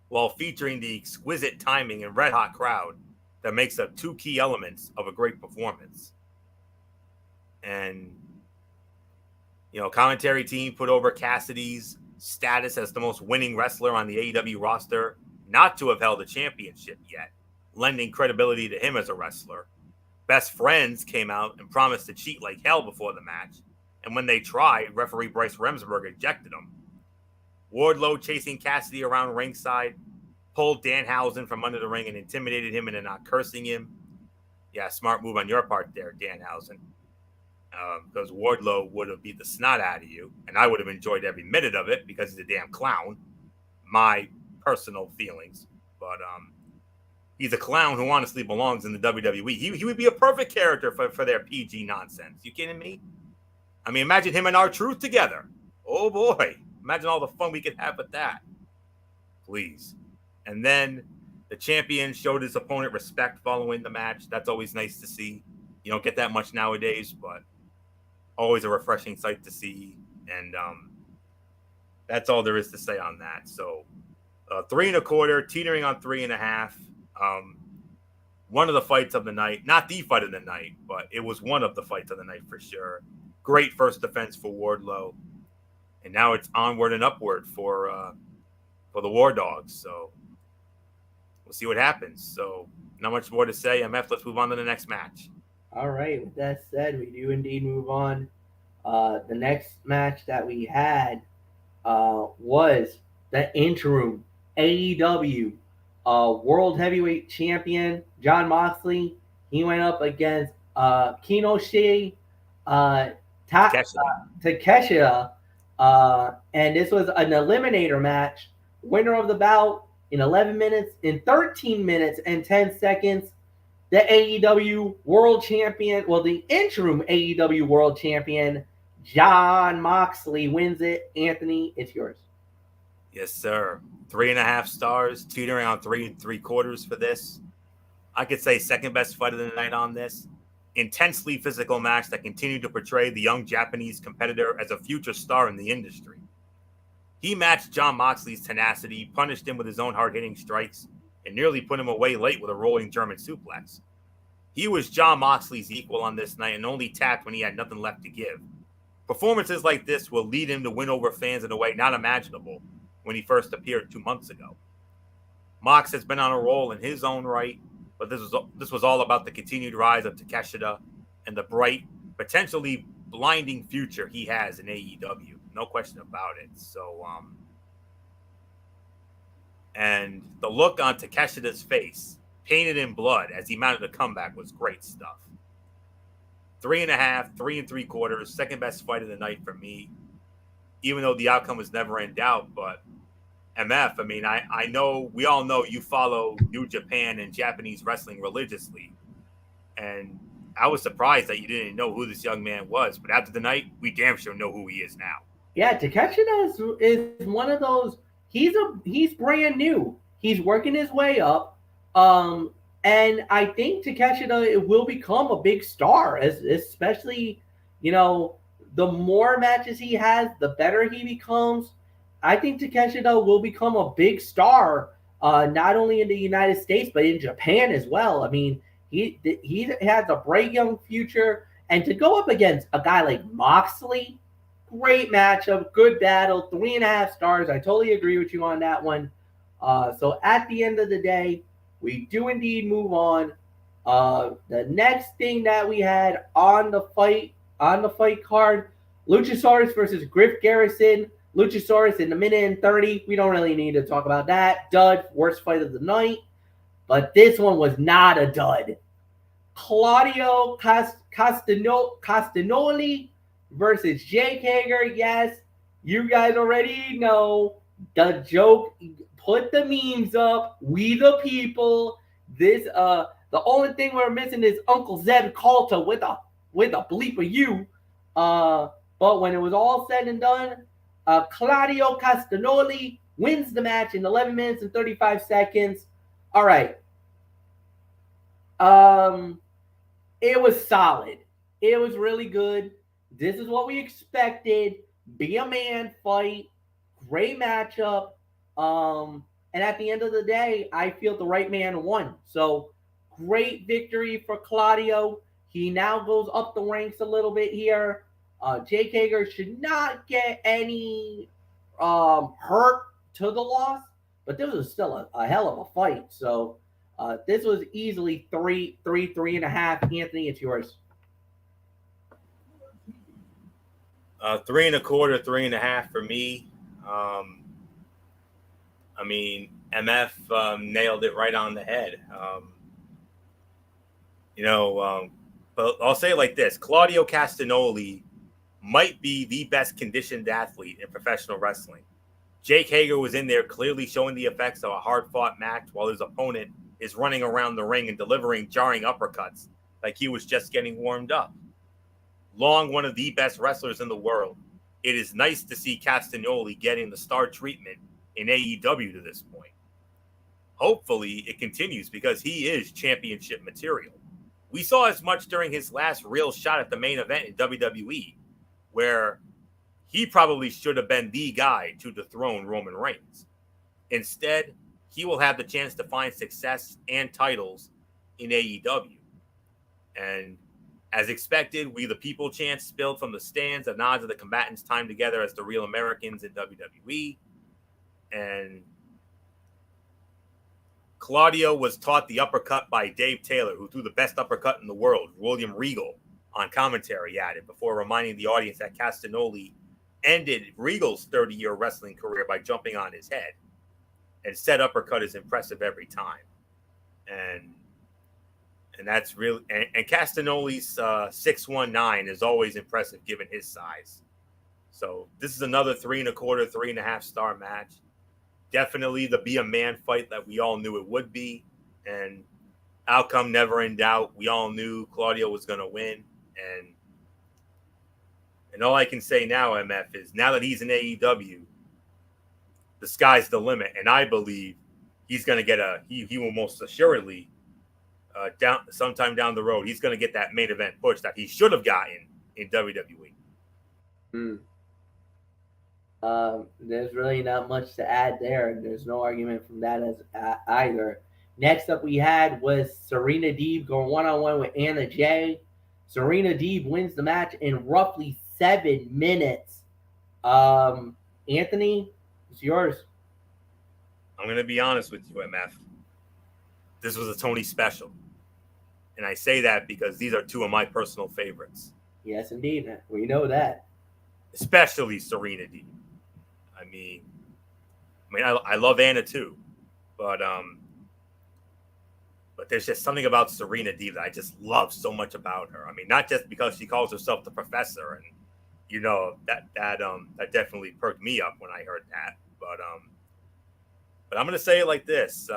while featuring the exquisite timing and red-hot crowd that makes up 2 key elements of a great performance. And, commentary team put over Cassidy's status as the most winning wrestler on the AEW roster, not to have held a championship yet. lending credibility to him as a wrestler. Best friends came out and promised to cheat like hell before the match. And when they tried, referee Bryce Remsburg ejected them. Wardlow chasing Cassidy around ringside, pulled Danhausen from under the ring and intimidated him into not cursing him. Yeah, smart move on your part there, Danhausen. Because Wardlow would have beat the snot out of you, and I would have enjoyed every minute of it because he's a damn clown. My personal feelings. But he's a clown who honestly belongs in the WWE. He would be a perfect character for their PG nonsense. You kidding me? I mean, imagine him and R-Truth together. Oh, boy. Imagine all the fun we could have with that. Please. And then the champion showed his opponent respect following the match. That's always nice to see. You don't get that much nowadays, but always a refreshing sight to see. And that's all there is to say on that. So 3 1/4, teetering on 3.5. One of the fights of the night, not the fight of the night, but it was one of the fights of the night for sure. Great first defense for Wardlow. And now it's onward and upward for the War Dogs. So we'll see what happens. So not much more to say. MF, let's move on to the next match. All right. With that said, we do indeed move on. The next match that we had was the interim AEW World Heavyweight Champion Jon Moxley. He went up against Kinoshita Takeshita. And this was an eliminator match. Winner of the bout in 11 minutes, in 13 minutes and 10 seconds, the AEW World Champion, the interim AEW World Champion, Jon Moxley wins it. Anthony, it's yours. Yes, sir. 3.5 stars, teetering on 3 3/4 for this. I could say second best fight of the night on this. Intensely physical match that continued to portray the young Japanese competitor as a future star in the industry. He matched Jon Moxley's tenacity, punished him with his own hard-hitting strikes, and nearly put him away late with a rolling German suplex. He was Jon Moxley's equal on this night and only tapped when he had nothing left to give. Performances like this will lead him to win over fans in a way not imaginable when he first appeared 2 months ago. Mox has been on a roll in his own right, but this was all about the continued rise of Takeshita and the bright, potentially blinding future he has in AEW. No question about it. So, and the look on Takeshita's face, painted in blood as he mounted a comeback, was great stuff. 3.5, 3 3/4, second best fight of the night for me, even though the outcome was never in doubt. But MF, I mean, I know, we all know you follow New Japan and Japanese wrestling religiously. And I was surprised that you didn't know who this young man was. But after the night, we damn sure know who he is now. Yeah, Takeshita is one of those, he's brand new. He's working his way up. And I think Takeshita will become a big star, especially, the more matches he has, the better he becomes. I think Takeshita will become a big star, not only in the United States, but in Japan as well. I mean, he has a bright young future. And to go up against a guy like Moxley, great matchup, good battle, 3.5 stars. I totally agree with you on that one. So at the end of the day, we do indeed move on. The next thing that we had on the fight card, Luchasaurus versus Griff Garrison. Luchasaurus in the minute and 30. We don't really need to talk about that. Dud, worst fight of the night. But this one was not a dud. Claudio Castagnoli versus Jake Hager. Yes, you guys already know the joke. Put the memes up. We the people. This the only thing we're missing is Uncle Zeb Calta with a bleep of you. But when it was all said and done, Claudio Castagnoli wins the match in 11 minutes and 35 seconds. All right. It was solid. It was really good. This is what we expected. Be a man fight. Great matchup. And at the end of the day, I feel the right man won. So great victory for Claudio. He now goes up the ranks a little bit here. Jake Hager should not get any hurt to the loss, but this was still a hell of a fight. So This was easily three and a half. Anthony, it's yours. 3.25, 3.5 for me. I mean, MF nailed it right on the head. But I'll say it like this: Claudio Castagnoli might be the best conditioned athlete in professional wrestling. Jake Hager was in there clearly showing the effects of a hard-fought match while his opponent is running around the ring and delivering jarring uppercuts like he was just getting warmed up. Long, one of the best wrestlers in the world. It is nice to see Castagnoli getting the star treatment in AEW to this point. Hopefully, it continues because he is championship material. We saw as much during his last real shot at the main event in WWE, where he probably should have been the guy to dethrone Roman Reigns. Instead, he will have the chance to find success and titles in AEW. And as expected, We the People chants spilled from the stands, a nod to the combatants' time together as the real Americans in WWE. And Claudio was taught the uppercut by Dave Taylor, who threw the best uppercut in the world. William Regal on commentary added, before reminding the audience that Castagnoli ended Regal's 30-year wrestling career by jumping on his head. And said uppercut is impressive every time. And that's really, and Castagnoli's 619 is always impressive given his size. So this is another 3.25, 3.5 star match. Definitely the be a man fight that we all knew it would be, and outcome never in doubt. We all knew Claudio was going to win, and all I can say now, MF, is now that he's in AEW, the sky's the limit, and I believe he's going to get he will most assuredly sometime down the road, he's going to get that main event push that he should have gotten in WWE. There's really not much to add there. There's no argument from that as either. Next up, we had was Serena Deeb going one-on-one with Anna Jay. Serena Deeb wins the match in roughly 7 minutes. Anthony, it's yours. I'm going to be honest with you, MF. This was a Tony special. And I say that because these are two of my personal favorites. Yes, indeed. We know that. Especially Serena Deeb. I mean, I love Anna too, but there's just something about Serena Deeb that I just love so much about her. I mean, not just because she calls herself the Professor, and that definitely perked me up when I heard that. But I'm gonna say it like this: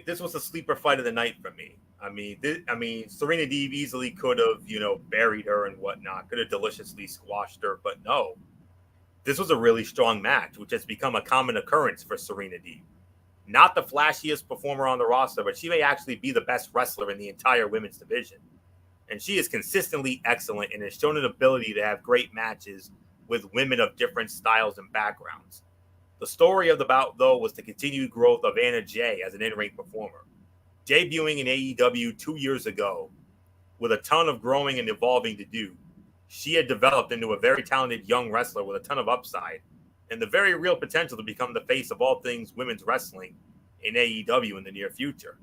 this was a sleeper fight of the night for me. I mean, Serena Deeb easily could have, buried her and whatnot, could have deliciously squashed her, but no. This was a really strong match, which has become a common occurrence for Serena Deeb. Not the flashiest performer on the roster, but she may actually be the best wrestler in the entire women's division. And she is consistently excellent and has shown an ability to have great matches with women of different styles and backgrounds. The story of the bout, though, was the continued growth of Anna Jay as an in-ring performer. Debuting in AEW 2 years ago, with a ton of growing and evolving to do, she had developed into a very talented young wrestler with a ton of upside and the very real potential to become the face of all things women's wrestling in AEW in the near future.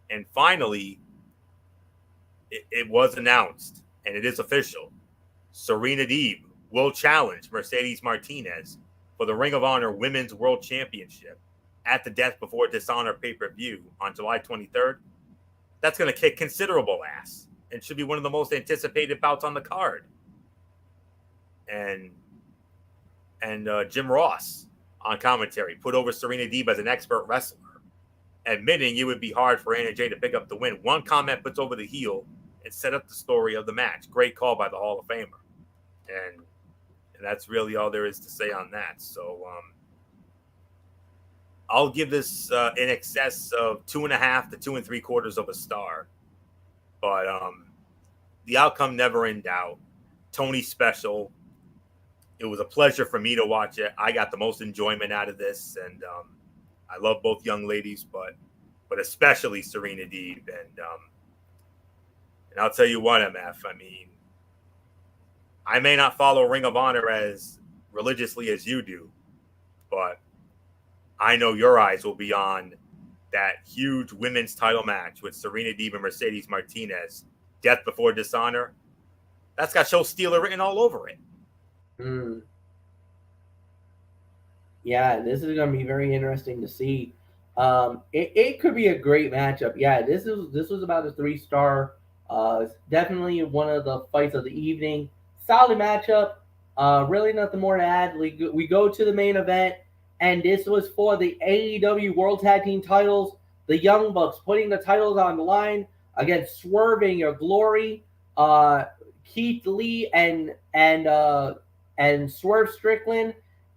And finally, it was announced, and it is official. Serena Deeb will challenge Mercedes Martinez for the Ring of Honor Women's World Championship at the Death Before Dishonor pay-per-view on July 23rd. That's going to kick considerable ass and should be one of the most anticipated bouts on the card. And Jim Ross on commentary put over Serena Deeb as an expert wrestler, admitting it would be hard for Anna Jay to pick up the win. One comment puts over the heel and set up the story of the match. Great call by the Hall of Famer. And that's really all there is to say on that. So I'll give this in excess of 2.5 to 2.75 of a star. But the outcome never in doubt. Tony special. It was a pleasure for me to watch it. I got the most enjoyment out of this, and I love both young ladies, but especially Serena Deeb. And I'll tell you what, MF. I mean, I may not follow Ring of Honor as religiously as you do, but I know your eyes will be on that huge women's title match with Serena Deeb and Mercedes Martinez, Death Before Dishonor. That's got Show Stealer written all over it. Mm. Yeah, this is going to be very interesting to see. It could be a great matchup. Yeah, this was about a 3-star. Definitely one of the fights of the evening. Solid matchup. Really nothing more to add. We go to the main event, and this was for the AEW World Tag Team titles. The Young Bucks putting the titles on the line against Swerve in Your Glory, Keith Lee and Swerve Strickland,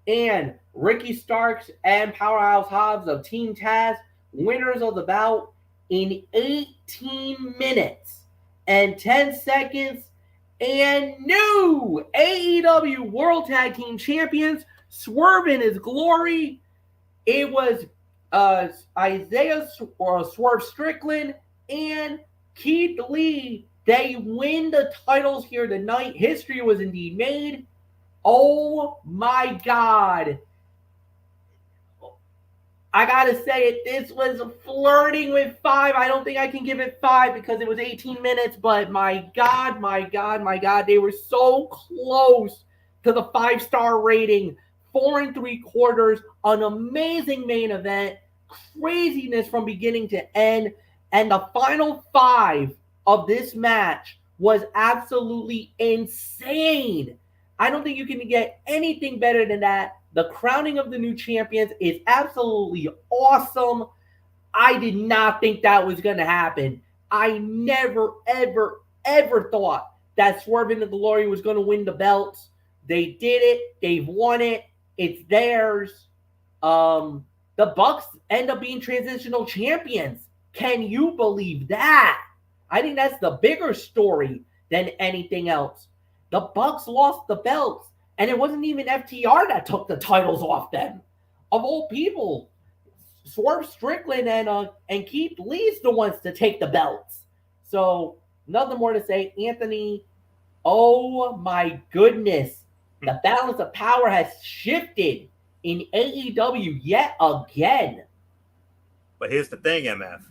and Ricky Starks and Powerhouse Hobbs of Team Taz, winners of the bout in 18 minutes and 10 seconds, and new AEW World Tag Team Champions, Swerve in His Glory. It was Isaiah Swerve Strickland and Keith Lee. They win the titles here tonight. History was indeed made. Oh my God. I gotta say it, this was flirting with 5. I don't think I can give it 5 because it was 18 minutes, but my God, they were so close to the 5-star rating. 4 3/4, an amazing main event, craziness from beginning to end, and the final 5 of this match was absolutely insane. I don't think you can get anything better than that. The crowning of the new champions is absolutely awesome. I did not think that was going to happen. I never, ever, ever thought that Swerve in the Glory was going to win the belts. They did it. They've won it. It's theirs. The Bucks end up being transitional champions. Can you believe that? I think that's the bigger story than anything else. The Bucks lost the belts, and it wasn't even FTR that took the titles off them. Of all people, Swerve Strickland and Keith Lee's the ones to take the belts. So nothing more to say. Anthony, oh my goodness. The balance of power has shifted in AEW yet again. But here's the thing, MF.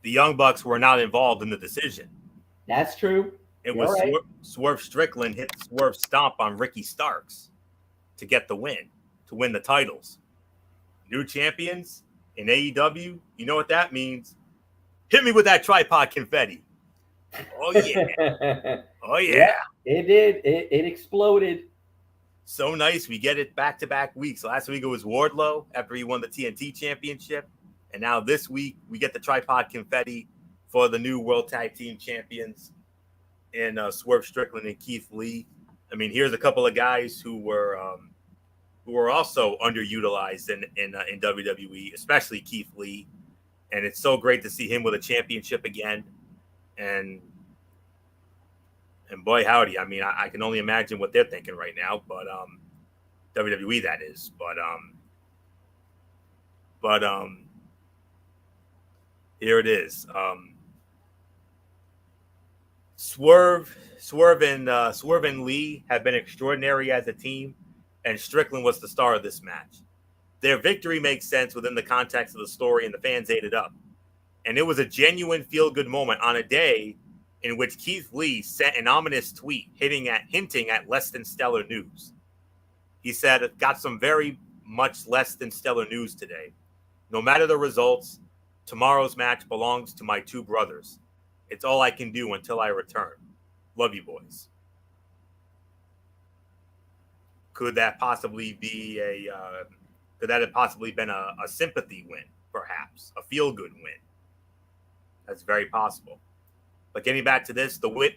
The Young Bucks were not involved in the decision. That's true. It was right. Swerve Strickland hit the Swerve Stomp on Ricky Starks to get the win, to win the titles. New champions in AEW, you know what that means? Hit me with that tripod confetti. Oh, yeah. Oh, yeah. It did. It exploded. So nice. We get it back-to-back weeks. Last week it was Wardlow after he won the TNT championship. And now this week we get the tripod confetti for the new World Tag Team champions in Swerve Strickland and Keith Lee. I mean, here's a couple of guys who were also underutilized in WWE, especially Keith Lee. And it's so great to see him with a championship again. And boy, howdy, I mean, I can only imagine what they're thinking right now, but WWE, that is. But here it is. Swerve and Lee have been extraordinary as a team, and Strickland was the star of this match. Their victory makes sense within the context of the story, and the fans ate it up. And it was a genuine feel-good moment on a day in which Keith Lee sent an ominous tweet hinting at less than stellar news. He said, "Got some very much less than stellar news today. No matter the results, tomorrow's match belongs to my 2 brothers. It's all I can do until I return. Love you, boys." Could that possibly be could that have possibly been a sympathy win, perhaps? A feel-good win? That's very possible. But getting back to this, the win,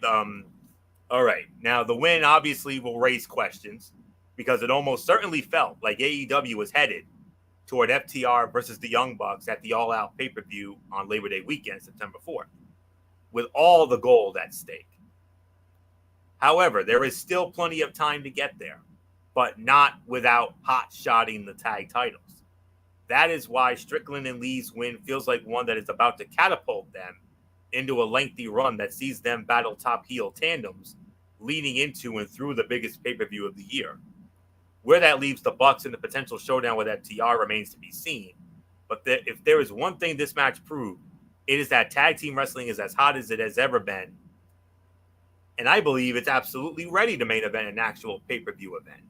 all right. Now, the win obviously will raise questions because it almost certainly felt like AEW was headed toward FTR versus the Young Bucks at the All Out pay-per-view on Labor Day weekend, September 4th, with all the gold at stake. However, there is still plenty of time to get there, but not without hot-shotting the tag titles. That is why Strickland and Lee's win feels like one that is about to catapult them into a lengthy run that sees them battle top heel tandems leading into and through the biggest pay-per-view of the year. Where that leaves the Bucks in the potential showdown with FTR remains to be seen, But if there is one thing this match proved, it is that tag team wrestling is as hot as it has ever been. And I believe it's absolutely ready to main event an actual pay-per-view event.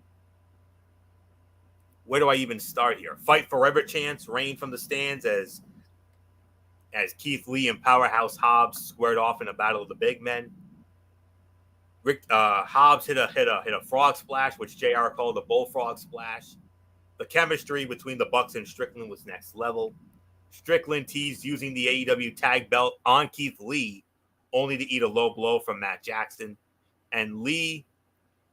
Where do I even start here? Fight Forever chants rain from the stands as Keith Lee and Powerhouse Hobbs squared off in a battle of the big men. Hobbs hit a frog splash, which JR called a bullfrog splash. The chemistry between the Bucks and Strickland was next level. Strickland teased using the AEW tag belt on Keith Lee, only to eat a low blow from Matt Jackson. And Lee,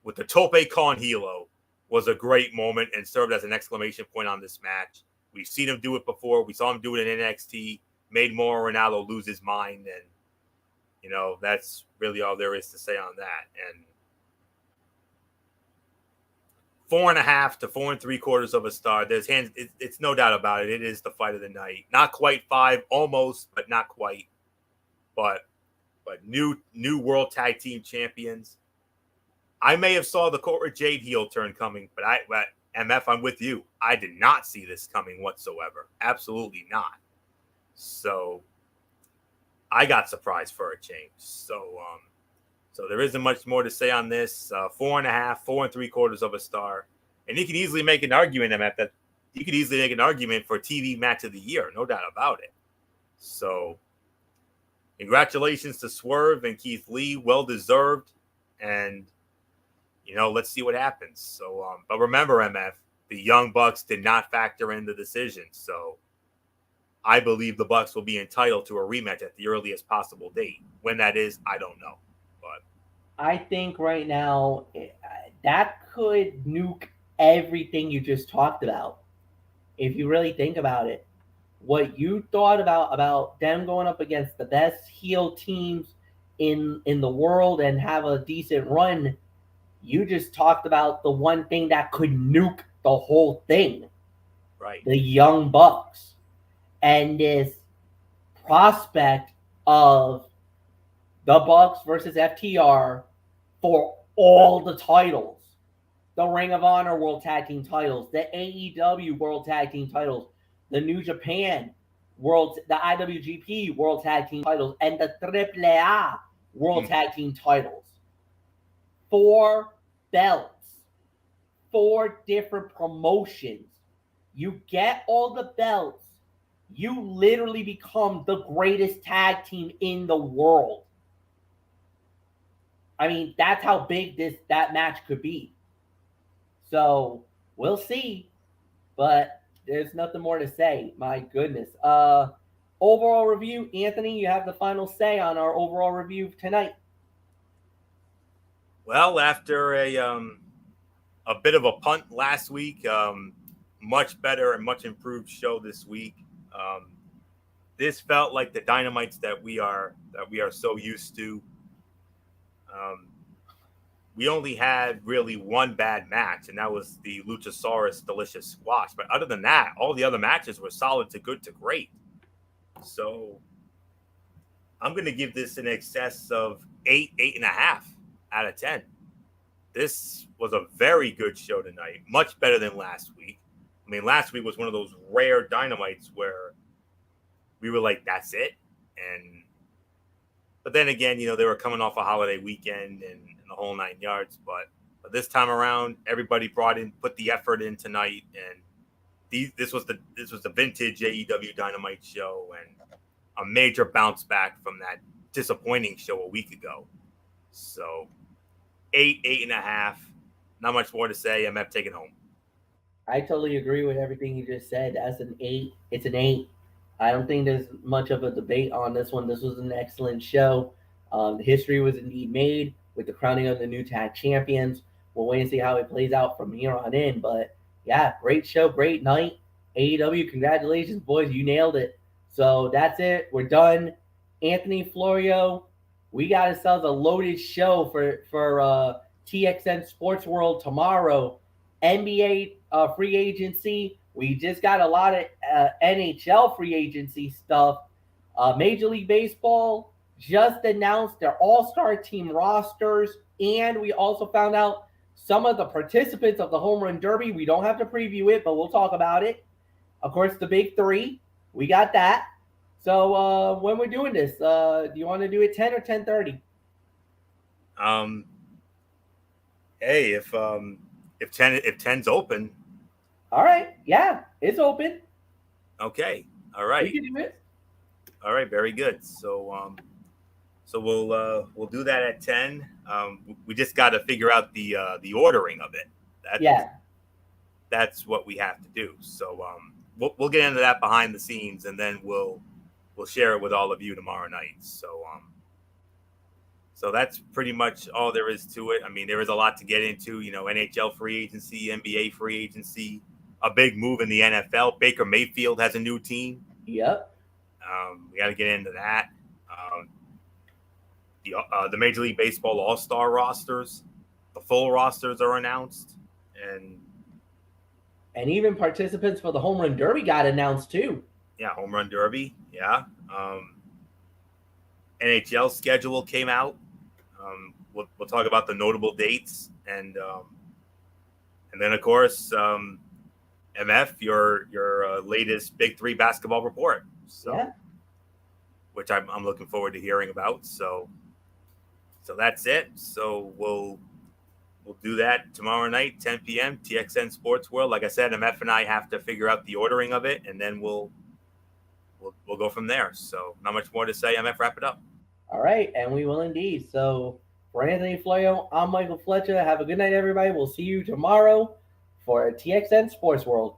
with the tope con hilo, was a great moment and served as an exclamation point on this match. We've seen him do it before. We saw him do it in NXT, made Mauro Ranallo lose his mind. And, that's really all there is to say on that. And 4.5 to 4 3/4 of a star. There's hands. It's no doubt about it. It is the fight of the night. Not quite 5, almost, but not quite. But new world tag team champions. I may have saw the Cora Jade heel turn coming, but MF, I'm with you. I did not see this coming whatsoever. Absolutely not. So I got surprised for a change. So there isn't much more to say on this. 4.5, 4 3/4 of a star. And you can easily make an argument, MF, that you could easily make an argument for TV match of the year. No doubt about it. So congratulations to Swerve and Keith Lee. Well deserved. And, let's see what happens. So, but remember, MF, the Young Bucks did not factor in the decision. So I believe the Bucks will be entitled to a rematch at the earliest possible date. When that is, I don't know. But I think right now that could nuke everything you just talked about. If you really think about it, what you thought about them going up against the best heel teams in the world and have a decent run, you just talked about the one thing that could nuke the whole thing. Right. The Young Bucks. And this prospect of the Bucks versus FTR for all the titles. The Ring of Honor World Tag Team titles, the AEW World Tag Team titles, the New Japan the IWGP World Tag Team titles, and the AAA World Tag Team titles. 4 belts, 4 different promotions. You get all the belts, you literally become the greatest tag team in the world. I mean, that's how big that match could be. So we'll see, but there's nothing more to say. My goodness. Overall review, Anthony, you have the final say on our overall review tonight. Well, after a bit of a punt last week, much better and much improved show this week. This felt like the Dynamites that we are so used to. We only had really one bad match, and that was the Luchasaurus Delicious Squash. But other than that, all the other matches were solid to good to great. So I'm going to give this in excess of 8, 8.5 out of 10. This was a very good show tonight, much better than last week. I mean, last week was one of those rare Dynamites where we were like, that's it. But then again, they were coming off a holiday weekend and the whole 9 yards. But this time around, everybody put the effort in tonight, and this was the vintage AEW Dynamite show and a major bounce back from that disappointing show a week ago. So 8, 8.5. Not much more to say. MF, take it home. I totally agree with everything you just said. As an 8, it's an 8. I don't think there's much of a debate on this one. This was an excellent show. History was indeed made with the crowning of the new tag champions. We'll wait and see how it plays out from here on in. But yeah, great show, great night. AEW, congratulations, boys. You nailed it. So that's it. We're done. Anthony Florio, we got ourselves a loaded show for TXN Sports World tomorrow. NBA free agency. We just got a lot of NHL free agency stuff. Major League Baseball just announced their all-star team rosters, and we also found out some of the participants of the Home Run Derby. We don't have to preview it, but we'll talk about it. Of course, the big three. We got that. So when we're doing this, do you want to do it 10 or 10:30? Hey, if 10's open, All right. Yeah, it's open. okay. All We right. can do it. All right, very good. So we'll do that at 10. We just got to figure out the ordering of it. Yeah. That's what we have to do. So we'll get into that behind the scenes, and then we'll share it with all of you tomorrow night. So that's pretty much all there is to it. I mean, there is a lot to get into. You know, NHL free agency, NBA free agency, a big move in the NFL. Baker Mayfield has a new team. Yep. We got to get into that. Um, the Major League Baseball All-Star rosters, the full rosters are announced, and even participants for the home run derby got announced too. Yeah, home run derby. Yeah. NHL schedule came out. We'll talk about the notable dates, and then of course MF, your latest Big Three basketball report. So, yeah. Which I'm looking forward to hearing about. So that's it. So we'll do that tomorrow night, 10 p.m. TXN Sports World. Like I said, MF and I have to figure out the ordering of it, and then we'll go from there. So not much more to say. MF, wrap it up. All right, and we will indeed. So for Anthony Florio, I'm Michael Fletcher. Have a good night, everybody. We'll see you tomorrow for TXN Sports World.